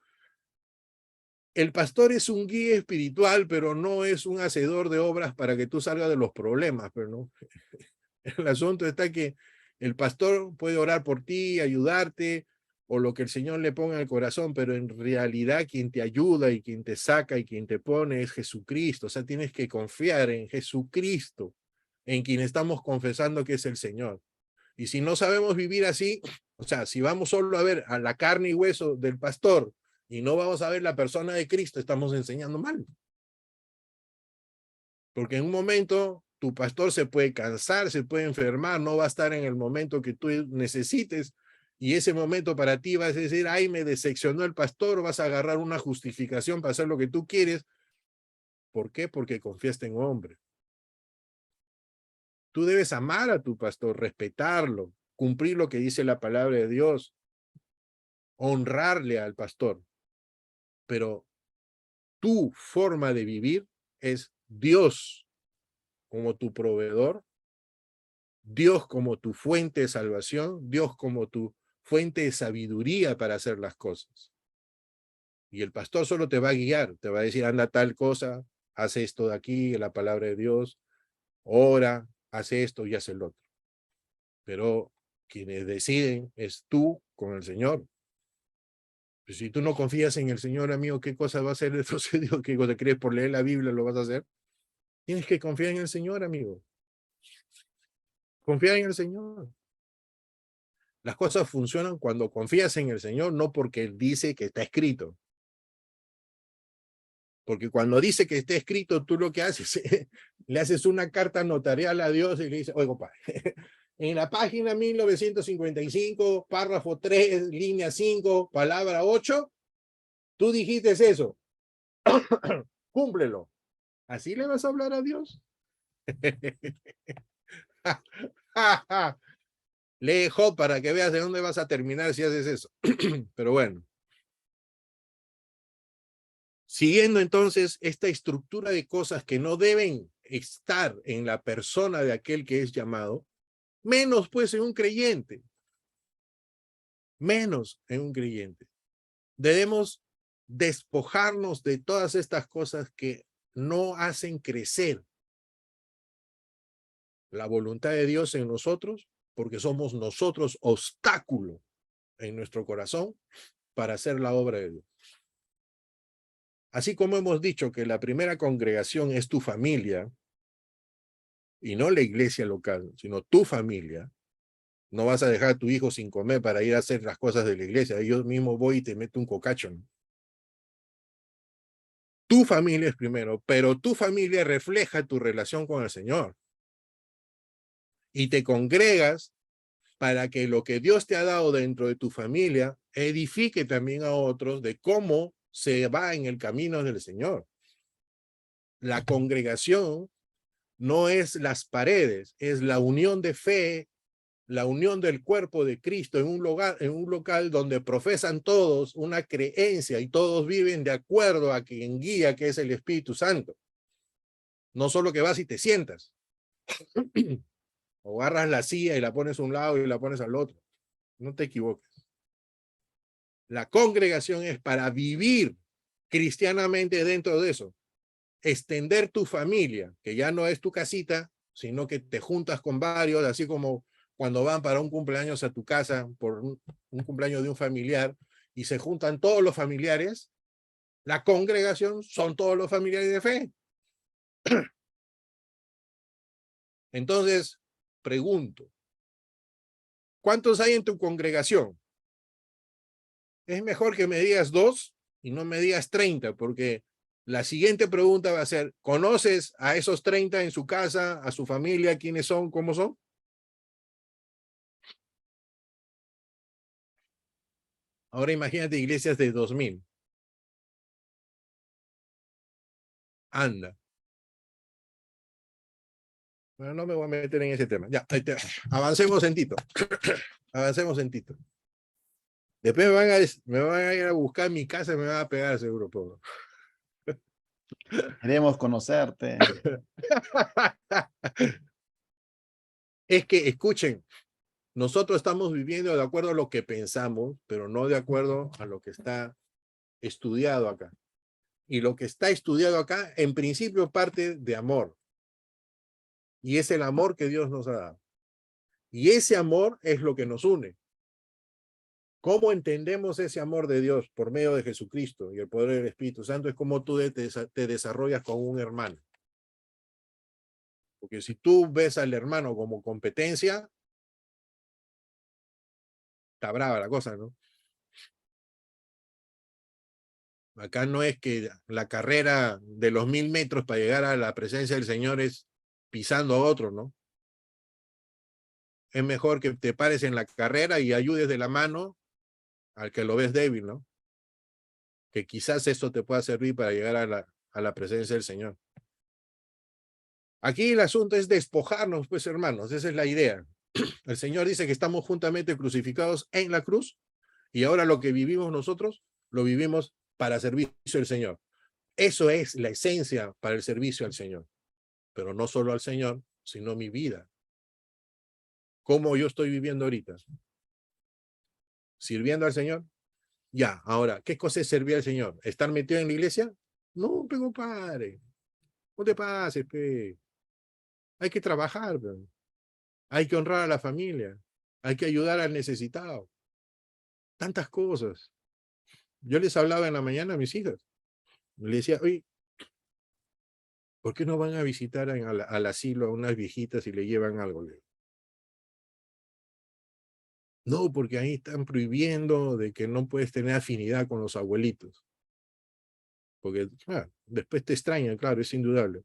El pastor es un guía espiritual, pero no es un hacedor de obras para que tú salgas de los problemas, pero no. El asunto está que el pastor puede orar por ti, ayudarte, o lo que el Señor le ponga en el corazón, pero en realidad quien te ayuda y quien te saca y quien te pone es Jesucristo. O sea, tienes que confiar en Jesucristo, en quien estamos confesando que es el Señor. Y si no sabemos vivir así, o sea, si vamos solo a ver a la carne y hueso del pastor y no vamos a ver la persona de Cristo, estamos enseñando mal. Porque en un momento tu pastor se puede cansar, se puede enfermar, no va a estar en el momento que tú necesites, y ese momento para ti vas a decir, ay, me decepcionó el pastor, vas a agarrar una justificación para hacer lo que tú quieres. ¿Por qué? Porque confiaste en hombre. Tú debes amar a tu pastor, respetarlo, cumplir lo que dice la palabra de Dios, honrarle al pastor, pero tu forma de vivir es Dios como tu proveedor, Dios como tu fuente de salvación, Dios como tu fuente de sabiduría para hacer las cosas. Y el pastor solo te va a guiar, te va a decir, anda tal cosa, haz esto de aquí, la palabra de Dios, ora, haz esto y haz el otro. Pero quienes deciden es tú con el Señor. Pues si tú no confías en el Señor, amigo, ¿qué cosa va a hacer entonces Dios? ¿Qué cosa crees por leer la Biblia lo vas a hacer? Tienes que confiar en el Señor, amigo. Confiar en el Señor. Las cosas funcionan cuando confías en el Señor, no porque Él dice que está escrito. Porque cuando dice que está escrito, tú lo que haces, le haces una carta notarial a Dios y le dices, oye, compadre, en la página 1955, párrafo 3, línea 5, palabra 8, tú dijiste eso. Cúmplelo. ¿Así le vas a hablar a Dios? Lee Job para que veas de dónde vas a terminar si haces eso. Pero bueno. Siguiendo entonces esta estructura de cosas que no deben estar en la persona de aquel que es llamado, menos pues en un creyente. Menos en un creyente. Debemos despojarnos de todas estas cosas que no hacen crecer la voluntad de Dios en nosotros, porque somos nosotros obstáculo en nuestro corazón para hacer la obra de Dios. Así como hemos dicho que la primera congregación es tu familia, y no la iglesia local, sino tu familia, no vas a dejar a tu hijo sin comer para ir a hacer las cosas de la iglesia. Yo mismo voy y te meto un cocacho, ¿no? Tu familia es primero, pero tu familia refleja tu relación con el Señor. Y te congregas para que lo que Dios te ha dado dentro de tu familia edifique también a otros de cómo se va en el camino del Señor. La congregación no es las paredes, es la unión de fe, la unión del cuerpo de Cristo en un local donde profesan todos una creencia y todos viven de acuerdo a quien guía, que es el Espíritu Santo. No solo que vas y te sientas, o agarras la silla y la pones a un lado y la pones al otro. No te equivoques. La congregación es para vivir cristianamente dentro de eso. Extender tu familia, que ya no es tu casita, sino que te juntas con varios, así como cuando van para un cumpleaños a tu casa, por un cumpleaños de un familiar, y se juntan todos los familiares. La congregación son todos los familiares de fe. Entonces, pregunto, ¿cuántos hay en tu congregación? Es mejor que me digas 2 y no me digas 30, porque la siguiente pregunta va a ser, ¿conoces a esos 30 en su casa, a su familia, quiénes son, cómo son? Ahora imagínate iglesias de 2000. Anda. Bueno, no me voy a meter en ese tema. Ya, avancemos en Tito. Avancemos en Tito. Después me van a ir a buscar en mi casa y me van a pegar seguro, pobre. Queremos conocerte. Es que, escuchen, nosotros estamos viviendo de acuerdo a lo que pensamos, pero no de acuerdo a lo que está estudiado acá. Y lo que está estudiado acá, en principio, parte de amor. Y es el amor que Dios nos ha dado. Y ese amor es lo que nos une. ¿Cómo entendemos ese amor de Dios por medio de Jesucristo y el poder del Espíritu Santo? Es como tú te desarrollas con un hermano. Porque si tú ves al hermano como competencia, está brava la cosa, ¿no? Acá no es que la carrera de los 1000 metros para llegar a la presencia del Señor es pisando a otro, ¿no? Es mejor que te pares en la carrera y ayudes de la mano al que lo ves débil, ¿no? Que quizás esto te pueda servir para llegar a la presencia del Señor. Aquí el asunto es despojarnos, pues, hermanos, esa es la idea. El Señor dice que estamos juntamente crucificados en la cruz y ahora lo que vivimos nosotros, lo vivimos para servicio al Señor. Eso es la esencia para el servicio al Señor. Pero no solo al Señor, sino mi vida. ¿Cómo yo estoy viviendo ahorita? ¿Sirviendo al Señor? Ya, ahora, ¿qué cosa es servir al Señor? ¿Estar metido en la iglesia? No, pe compadre. No te pases, pe. Hay que trabajar, pe. Hay que honrar a la familia. Hay que ayudar al necesitado. Tantas cosas. Yo les hablaba en la mañana a mis hijas. Le decía, oye, ¿por qué no van a visitar al asilo a unas viejitas y le llevan algo? No, porque ahí están prohibiendo de que no puedes tener afinidad con los abuelitos. Porque después te extrañan, claro, es indudable.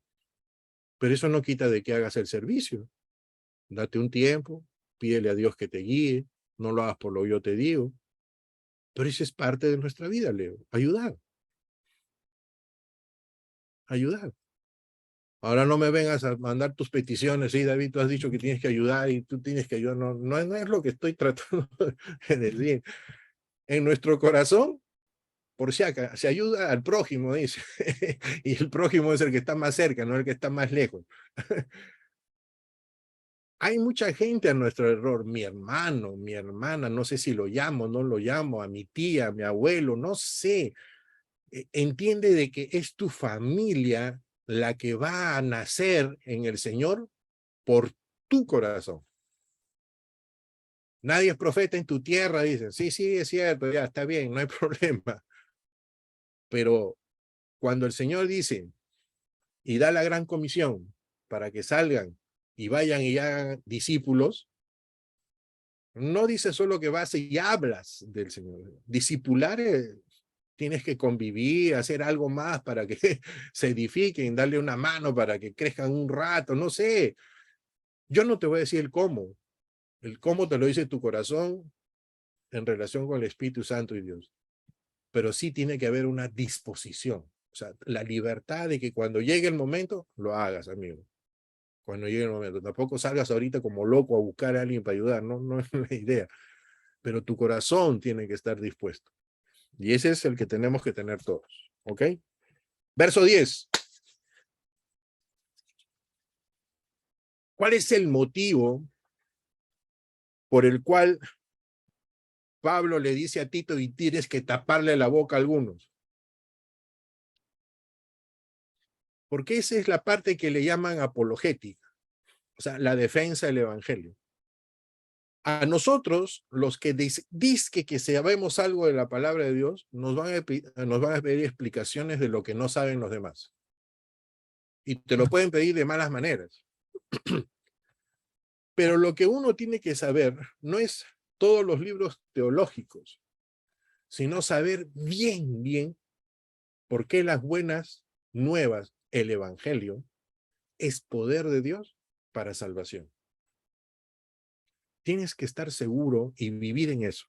Pero eso no quita de que hagas el servicio. Date un tiempo, pídele a Dios que te guíe, no lo hagas por lo que yo te digo. Pero eso es parte de nuestra vida, Leo, ayudar. ayudar. Ahora no me vengas a mandar tus peticiones, sí, David, tú has dicho que tienes que ayudar y tú tienes que ayudar. No, no es lo que estoy tratando de decir. En nuestro corazón, por si acá, se ayuda al prójimo, dice. Y el prójimo es el que está más cerca, no el que está más lejos. Hay mucha gente a nuestro error, mi hermano, mi hermana, no sé si lo llamo, no lo llamo, a mi tía, a mi abuelo, no sé. Entiende de que es tu familia la que va a nacer en el Señor por tu corazón. Nadie es profeta en tu tierra, dicen. Sí, sí, es cierto, ya está bien, no hay problema. Pero cuando el Señor dice y da la gran comisión para que salgan y vayan y hagan discípulos, no dice solo que vas y hablas del Señor. Discipular tienes que convivir, hacer algo más para que se edifiquen, darle una mano para que crezcan un rato, no sé. Yo no te voy a decir el cómo. El cómo te lo dice tu corazón en relación con el Espíritu Santo y Dios. Pero sí tiene que haber una disposición. O sea, la libertad de que cuando llegue el momento, lo hagas, amigo. Cuando llegue el momento. Tampoco salgas ahorita como loco a buscar a alguien para ayudar, no, no es la idea. Pero tu corazón tiene que estar dispuesto. Y ese es el que tenemos que tener todos. ¿Ok? Verso 10. ¿Cuál es el motivo por el cual Pablo le dice a Tito y tienes que taparle la boca a algunos? Porque esa es la parte que le llaman apologética, o sea, la defensa del evangelio. A nosotros, los que dizque que sabemos algo de la palabra de Dios, nos van a pedir explicaciones de lo que no saben los demás. Y te lo pueden pedir de malas maneras. Pero lo que uno tiene que saber no es todos los libros teológicos, sino saber bien por qué las buenas nuevas, el evangelio, es poder de Dios para salvación. Tienes que estar seguro y vivir en eso.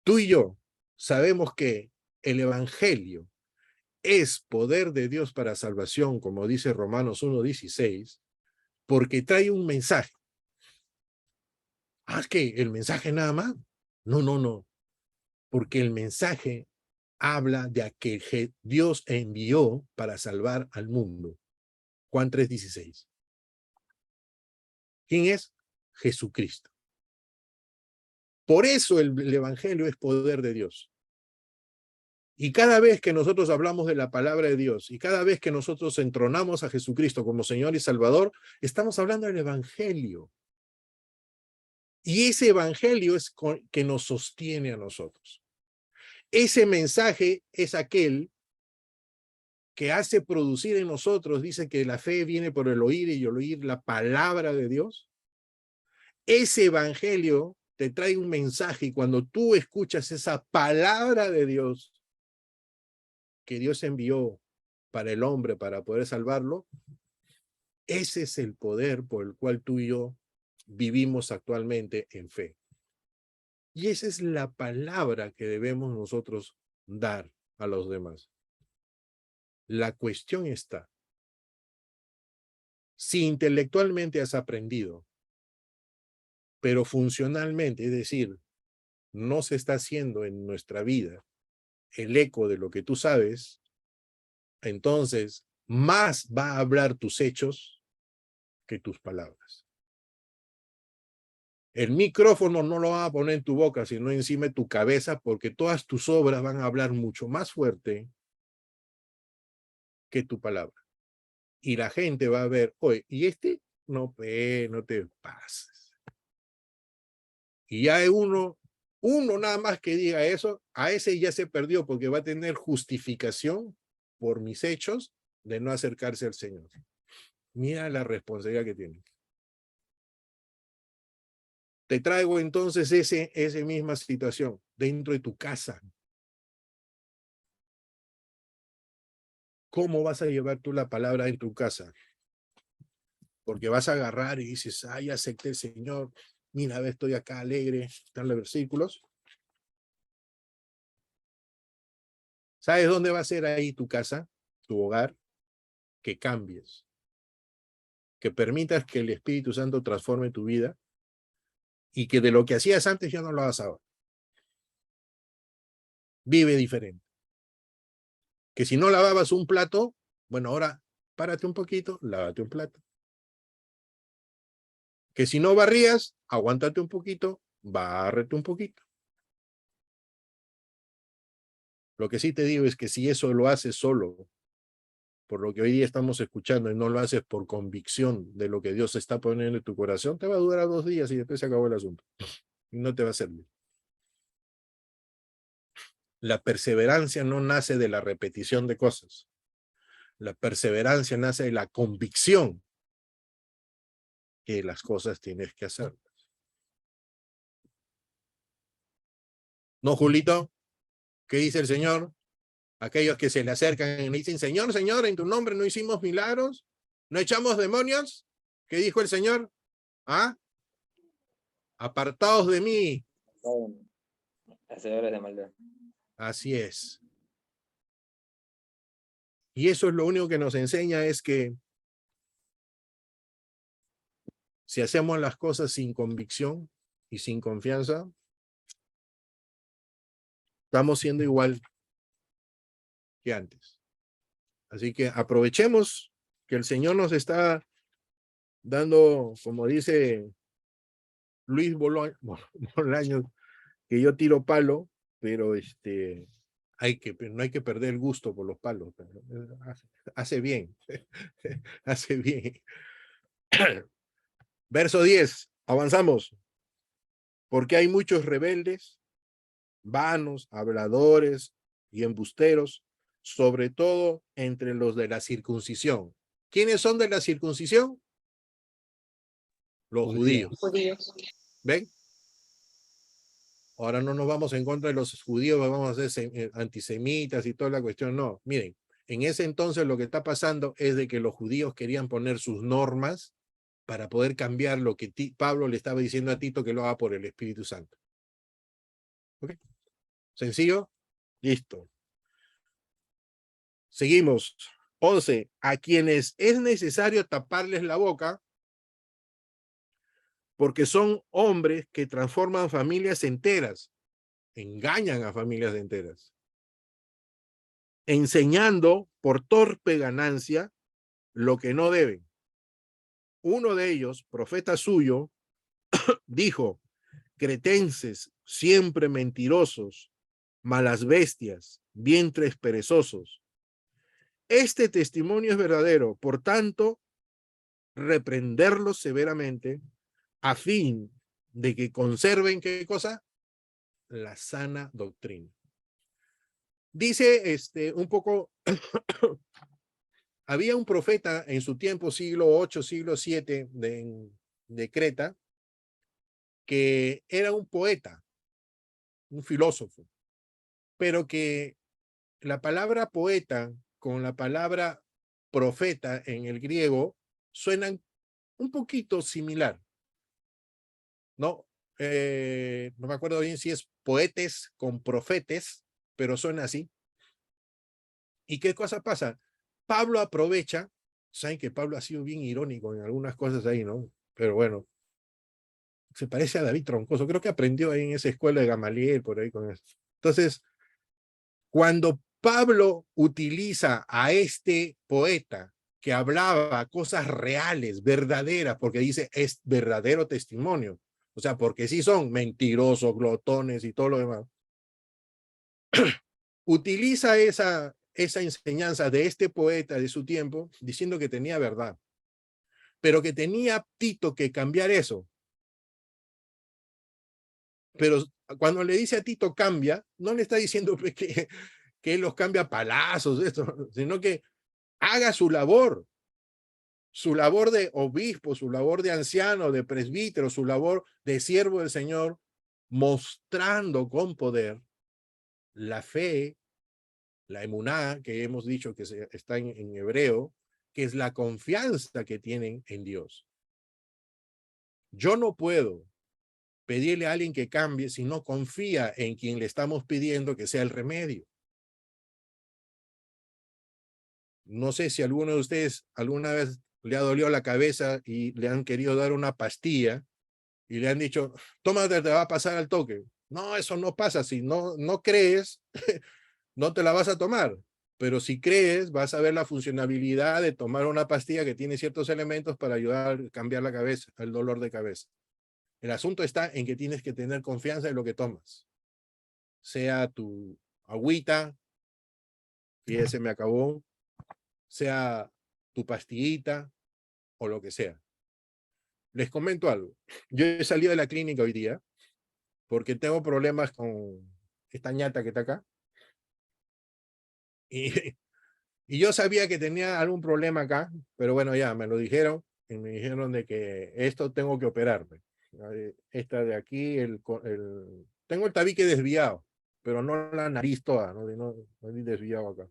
Tú y yo sabemos que el evangelio es poder de Dios para salvación, como dice Romanos 1:16, porque trae un mensaje. Ah, ¿es que el mensaje nada más? No. Porque el mensaje habla de aquel que Dios envió para salvar al mundo. Juan 3:16. ¿Quién es? Jesucristo. Por eso el evangelio es poder de Dios. Y cada vez que nosotros hablamos de la palabra de Dios y cada vez que nosotros entronamos a Jesucristo como Señor y Salvador, estamos hablando del evangelio. Y ese evangelio es que nos sostiene a nosotros. Ese mensaje es aquel que hace producir en nosotros, dice que la fe viene por el oír y el oír la palabra de Dios. Ese evangelio te trae un mensaje y cuando tú escuchas esa palabra de Dios que Dios envió para el hombre para poder salvarlo, ese es el poder por el cual tú y yo vivimos actualmente en fe. Y esa es la palabra que debemos nosotros dar a los demás. La cuestión está, si intelectualmente has aprendido, pero funcionalmente, es decir, no se está haciendo en nuestra vida el eco de lo que tú sabes, entonces más va a hablar tus hechos que tus palabras. El micrófono no lo va a poner en tu boca, sino encima de tu cabeza, porque todas tus obras van a hablar mucho más fuerte que tu palabra. Y la gente va a ver, oye, ¿y este? No, no te pases. Y ya hay uno nada más que diga eso, a ese ya se perdió porque va a tener justificación por mis hechos de no acercarse al Señor. Mira la responsabilidad que tiene. Te traigo entonces esa misma situación dentro de tu casa. ¿Cómo vas a llevar tú la palabra en tu casa? Porque vas a agarrar y dices, ay, acepté el Señor. Mira, estoy acá alegre. Están los versículos. ¿Sabes dónde va a ser ahí tu casa? tu hogar, que cambies, que permitas que el Espíritu Santo transforme tu vida y que de lo que hacías antes ya no lo hagas ahora. Vive diferente. Que si no lavabas un plato, bueno, ahora párate un poquito, lávate un plato. Que si no barrías, aguántate un poquito, bárrete un poquito. Lo que sí te digo es que si eso lo haces solo, por lo que hoy día estamos escuchando, y no lo haces por convicción de lo que Dios está poniendo en tu corazón, te va a durar 2 días y después se acabó el asunto. Y no te va a servir. La perseverancia no nace de la repetición de cosas. La perseverancia nace de la convicción que las cosas tienes que hacer. ¿No, Julito? ¿Qué dice el Señor? Aquellos que se le acercan y le dicen, Señor, Señor, en tu nombre no hicimos milagros, no echamos demonios. ¿Qué dijo el Señor? ¿Ah? Apartados de mí. Hacedores de maldad. Así es. Y eso es lo único que nos enseña, es que si hacemos las cosas sin convicción y sin confianza, estamos siendo igual que antes. Así que aprovechemos que el Señor nos está dando, como dice Luis Bolaños, que yo tiro palo, pero no hay que perder el gusto por los palos. Hace bien, hace bien. Verso 10, avanzamos. Porque hay muchos rebeldes, vanos, habladores y embusteros, sobre todo entre los de la circuncisión. ¿Quiénes son de la circuncisión? Los judíos. ¿Ven? Ahora no nos vamos en contra de los judíos, vamos a ser antisemitas y toda la cuestión. No, miren, en ese entonces lo que está pasando es de que los judíos querían poner sus normas para poder cambiar lo que Pablo le estaba diciendo a Tito que lo haga por el Espíritu Santo. ¿Ok? ¿Sencillo? Listo. Seguimos. 11. A quienes es necesario taparles la boca, porque son hombres que transforman familias enteras, engañan a familias enteras, enseñando por torpe ganancia lo que no deben. Uno de ellos, profeta suyo, dijo, cretenses, siempre mentirosos, malas bestias, vientres perezosos. Este testimonio es verdadero, por tanto, reprenderlos severamente a fin de que conserven, ¿qué cosa? La sana doctrina. Dice un poco, había un profeta en su tiempo, siglo 8, siglo 7 de Creta, que era un poeta, un filósofo, pero que la palabra poeta con la palabra profeta en el griego suenan un poquito similar, ¿no? No me acuerdo bien si es poetes con profetes, pero suena así. ¿Y qué cosa pasa? Pablo aprovecha, saben que Pablo ha sido bien irónico en algunas cosas ahí, ¿no? Pero bueno, se parece a David Troncoso, creo que aprendió ahí en esa escuela de Gamaliel, por ahí con eso. Entonces, cuando Pablo utiliza a este poeta que hablaba cosas reales, verdaderas, porque dice es verdadero testimonio, o sea, porque sí son mentirosos, glotones y todo lo demás, utiliza esa enseñanza de este poeta de su tiempo diciendo que tenía verdad, pero que tenía Tito que cambiar eso. Pero cuando le dice a Tito cambia, no le está diciendo que él los cambia a palazos, esto, sino que haga su labor de obispo, su labor de anciano, de presbítero, su labor de siervo del Señor, mostrando con poder la fe, la emuná, que hemos dicho que está en hebreo, que es la confianza que tienen en Dios. Yo no puedo pedirle a alguien que cambie si no confía en quien le estamos pidiendo que sea el remedio. No sé si alguno de ustedes alguna vez le ha dolido la cabeza y le han querido dar una pastilla y le han dicho, tómate, te va a pasar al toque. No, eso no pasa. Si no crees, no te la vas a tomar. Pero si crees, vas a ver la funcionalidad de tomar una pastilla que tiene ciertos elementos para ayudar a cambiar la cabeza, el dolor de cabeza. El asunto está en que tienes que tener confianza en lo que tomas. Sea tu agüita, y ese me acabó, sea tu pastillita o lo que sea. Les comento algo. Yo he salido de la clínica hoy día porque tengo problemas con esta ñata que está acá. Y, y yo sabía que tenía algún problema acá, pero bueno, ya me lo dijeron y me dijeron de que esto tengo que operarme. Esta de aquí, tengo el tabique desviado, pero no la nariz toda, no desviado acá.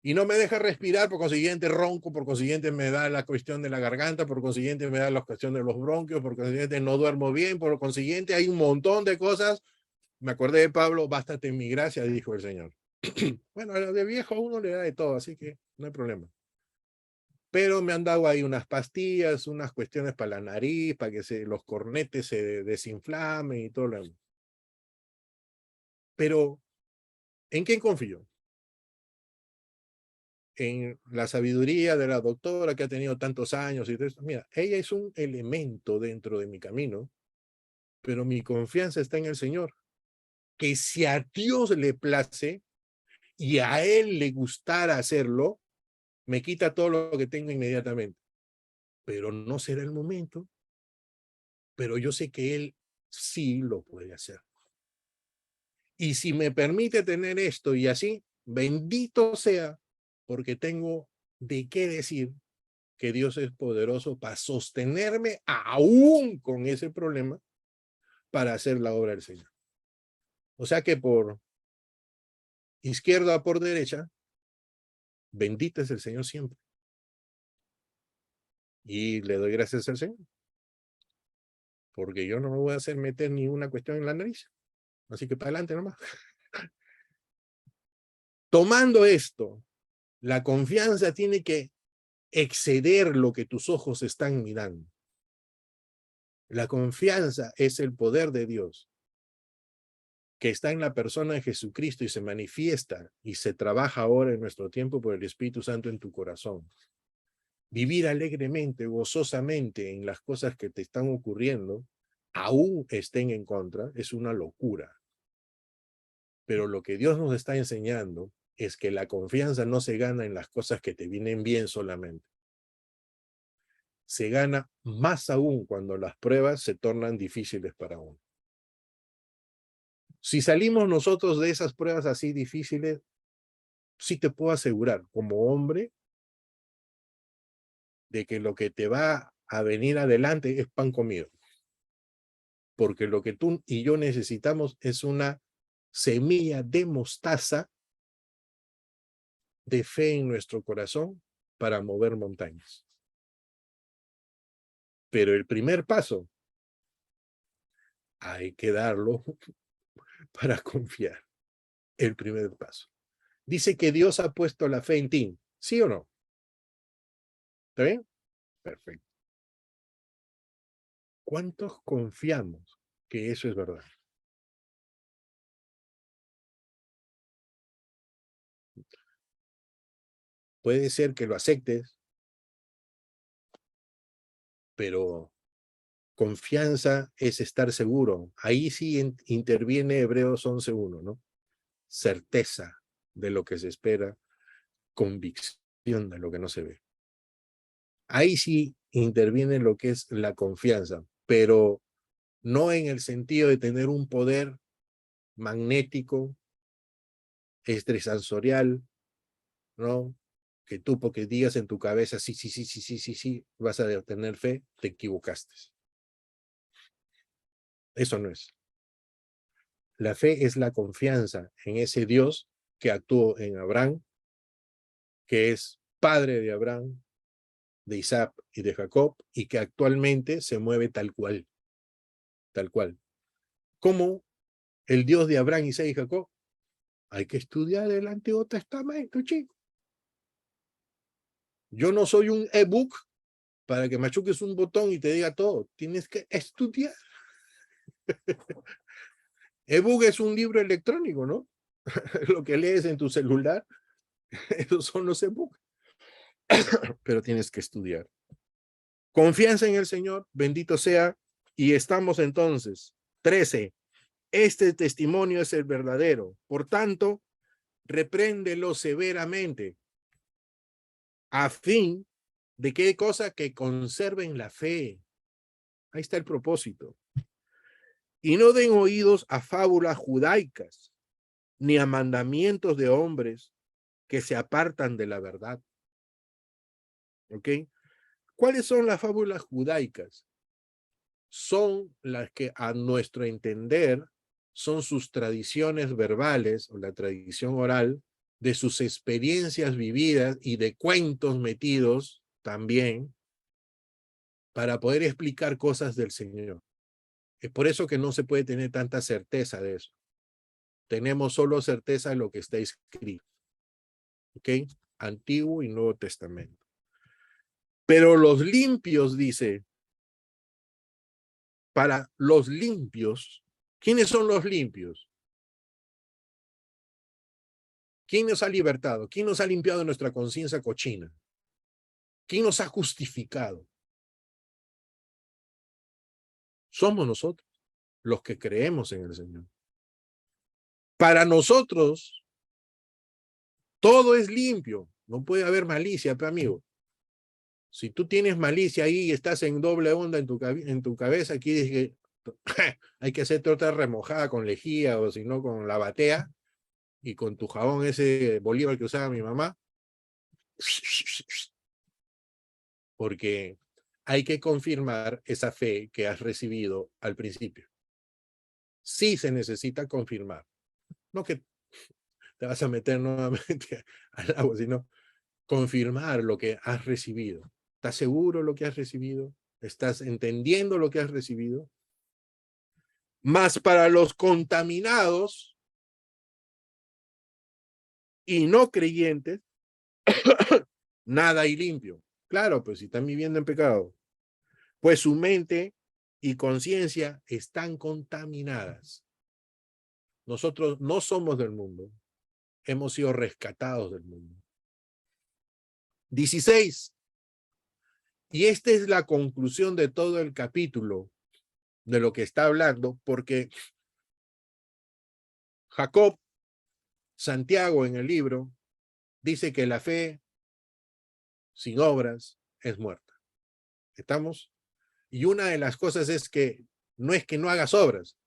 Y no me deja respirar, por consiguiente ronco, por consiguiente me da la cuestión de la garganta, por consiguiente me da la cuestión de los bronquios, por consiguiente no duermo bien, por consiguiente hay un montón de cosas. Me acordé de Pablo, bástate en mi gracia, dijo el Señor. Bueno, de viejo a uno le da de todo, así que no hay problema. Pero me han dado ahí unas pastillas, unas cuestiones para la nariz, para que los cornetes se desinflamen y todo lo demás. Pero, ¿en quién confío? En la sabiduría de la doctora que ha tenido tantos años y todo eso. Mira, ella es un elemento dentro de mi camino, pero mi confianza está en el Señor. Que si a Dios le place y a Él le gustara hacerlo, me quita todo lo que tengo inmediatamente. Pero no será el momento. Pero yo sé que Él sí lo puede hacer. Y si me permite tener esto y así, bendito sea, porque tengo de qué decir que Dios es poderoso para sostenerme aún con ese problema para hacer la obra del Señor. O sea que por izquierda o por derecha, bendito es el Señor siempre. Y le doy gracias al Señor, porque yo no me voy a hacer meter ni una cuestión en la nariz. Así que para adelante nomás. Tomando esto, la confianza tiene que exceder lo que tus ojos están mirando. La confianza es el poder de Dios que está en la persona de Jesucristo y se manifiesta y se trabaja ahora en nuestro tiempo por el Espíritu Santo en tu corazón. Vivir alegremente, gozosamente en las cosas que te están ocurriendo, aún estén en contra, es una locura. Pero lo que Dios nos está enseñando es que la confianza no se gana en las cosas que te vienen bien solamente. Se gana más aún cuando las pruebas se tornan difíciles para uno. Si salimos nosotros de esas pruebas así difíciles, sí te puedo asegurar, como hombre, de que lo que te va a venir adelante es pan comido. Porque lo que tú y yo necesitamos es una semilla de mostaza de fe en nuestro corazón para mover montañas. Pero el primer paso hay que darlo para confiar. El primer paso. Dice que Dios ha puesto la fe en ti. ¿Sí o no? ¿Está bien? Perfecto. ¿Cuántos confiamos que eso es verdad? Puede ser que lo aceptes, pero confianza es estar seguro. Ahí sí interviene Hebreos 11:1, ¿no? Certeza de lo que se espera, convicción de lo que no se ve. Ahí sí interviene lo que es la confianza, pero no en el sentido de tener un poder magnético, extrasensorial, ¿no? Que tú porque digas en tu cabeza, sí, vas a tener fe, te equivocaste. Eso no es. La fe es la confianza en ese Dios que actuó en Abraham, que es padre de Abraham, de Isaac y de Jacob, y que actualmente se mueve tal cual. Tal cual. ¿Cómo el Dios de Abraham, Isaac y Jacob? Hay que estudiar el Antiguo Testamento, chicos. Yo no soy un ebook para que machuques un botón y te diga todo. Tienes que estudiar. Ebook es un libro electrónico, ¿no? Lo que lees en tu celular, esos son los ebooks. Pero tienes que estudiar. Confianza en el Señor, bendito sea. Y estamos entonces, 13. Este testimonio es el verdadero. Por tanto, repréndelo severamente, a fin de qué cosa que conserven la fe. Ahí está el propósito. Y no den oídos a fábulas judaicas, ni a mandamientos de hombres que se apartan de la verdad. ¿Ok? ¿Cuáles son las fábulas judaicas? Son las que a nuestro entender son sus tradiciones verbales o la tradición oral de sus experiencias vividas y de cuentos metidos también para poder explicar cosas del Señor. Es por eso que no se puede tener tanta certeza de eso. Tenemos solo certeza de lo que está escrito. ¿Ok? Antiguo y Nuevo Testamento. Pero los limpios, dice, para los limpios, ¿quiénes son los limpios? ¿Quién nos ha libertado? ¿Quién nos ha limpiado nuestra conciencia cochina? ¿Quién nos ha justificado? Somos nosotros, los que creemos en el Señor. Para nosotros, todo es limpio. No puede haber malicia, amigo. Si tú tienes malicia ahí y estás en doble onda en tu cabeza, aquí dice que hay que hacerte otra remojada con lejía o si no con la batea y con tu jabón ese Bolívar que usaba mi mamá. Porque hay que confirmar esa fe que has recibido al principio. Sí se necesita confirmar. No que te vas a meter nuevamente al agua, sino confirmar lo que has recibido. ¿Estás seguro de lo que has recibido? ¿Estás entendiendo lo que has recibido? Más para los contaminados y no creyentes, nada hay limpio. Claro, pues si están viviendo en pecado, pues su mente y conciencia están contaminadas. Nosotros no somos del mundo, hemos sido rescatados del mundo. 16. Y esta es la conclusión de todo el capítulo de lo que está hablando, porque Jacob, Santiago en el libro, dice que la fe sin obras es muerta. ¿Estamos? Y una de las cosas es que no hagas obras,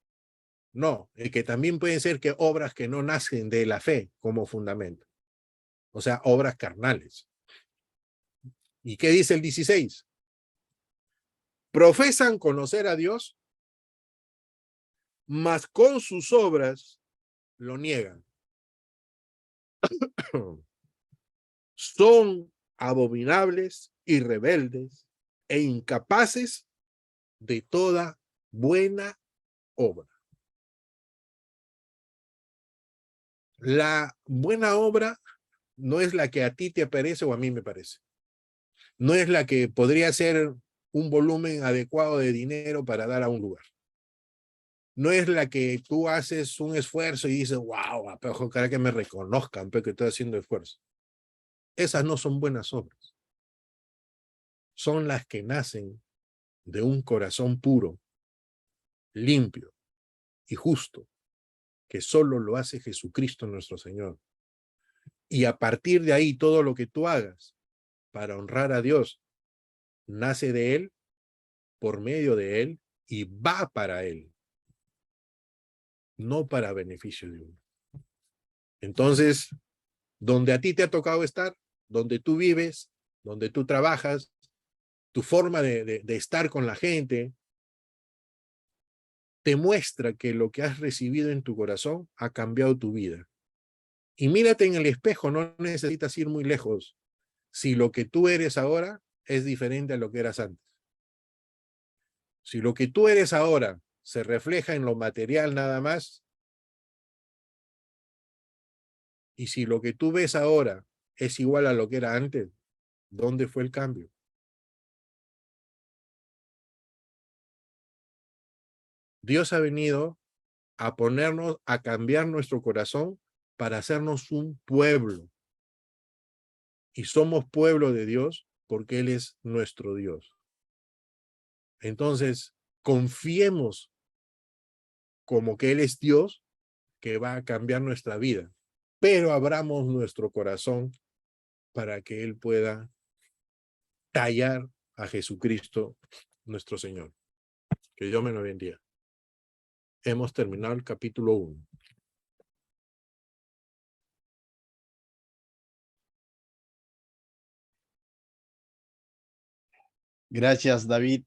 no, es que también pueden ser que obras que no nacen de la fe como fundamento, o sea, obras carnales. ¿Y qué dice el 16? Profesan conocer a Dios, mas con sus obras lo niegan. Son abominables y rebeldes e incapaces de toda buena obra. La buena obra no es la que a ti te parece o a mí me parece. No es la que podría ser un volumen adecuado de dinero para dar a un lugar. No es la que tú haces un esfuerzo y dices, wow, pero cara que me reconozcan que estoy haciendo esfuerzo. Esas no son buenas obras. Son las que nacen de un corazón puro, limpio y justo, que solo lo hace Jesucristo nuestro Señor. Y a partir de ahí, todo lo que tú hagas para honrar a Dios, nace de Él, por medio de Él, y va para Él, no para beneficio de uno. Entonces, donde a ti te ha tocado estar, donde tú vives, donde tú trabajas, tu forma de estar con la gente, te muestra que lo que has recibido en tu corazón ha cambiado tu vida. Y mírate en el espejo, no necesitas ir muy lejos. Si lo que tú eres ahora es diferente a lo que eras antes. Si lo que tú eres ahora se refleja en lo material nada más, y si lo que tú ves ahora es igual a lo que era antes, ¿Dónde fue el cambio? Dios ha venido a ponernos, a cambiar nuestro corazón para hacernos un pueblo. Y somos pueblo de Dios porque Él es nuestro Dios. Entonces, confiemos como que Él es Dios, que va a cambiar nuestra vida, pero abramos nuestro corazón para que Él pueda tallar a Jesucristo, nuestro Señor. Que Dios me lo bendiga. Hemos terminado el capítulo 1. Gracias, David.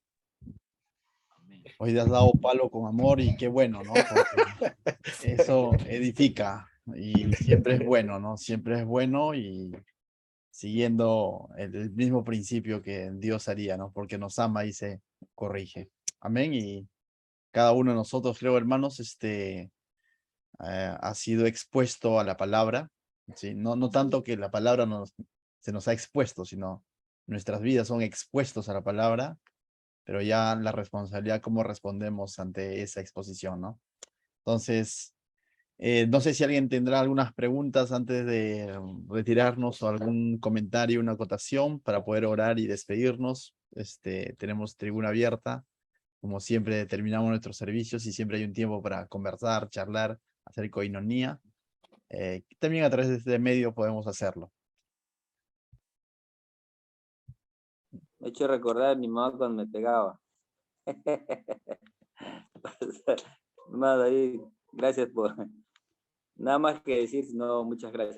Hoy te has dado palo con amor y qué bueno, ¿no? Porque eso edifica y siempre es bueno, ¿no? Siempre es bueno y siguiendo el mismo principio que Dios haría, ¿no? Porque nos ama y se corrige. Amén. Y cada uno de nosotros, creo, hermanos, ha sido expuesto a la palabra, ¿sí? No tanto que la palabra se nos ha expuesto, sino nuestras vidas son expuestos a la palabra, pero ya la responsabilidad, cómo respondemos ante esa exposición, ¿no? Entonces, no sé si alguien tendrá algunas preguntas antes de retirarnos o algún comentario, una acotación para poder orar y despedirnos. Tenemos tribuna abierta. Como siempre, terminamos nuestros servicios y siempre hay un tiempo para conversar, charlar, hacer coinonía. También a través de este medio podemos hacerlo. Me he hecho recordar a mi mamá cuando me pegaba. Nada, ahí, gracias por... Nada más que decir, no, muchas gracias.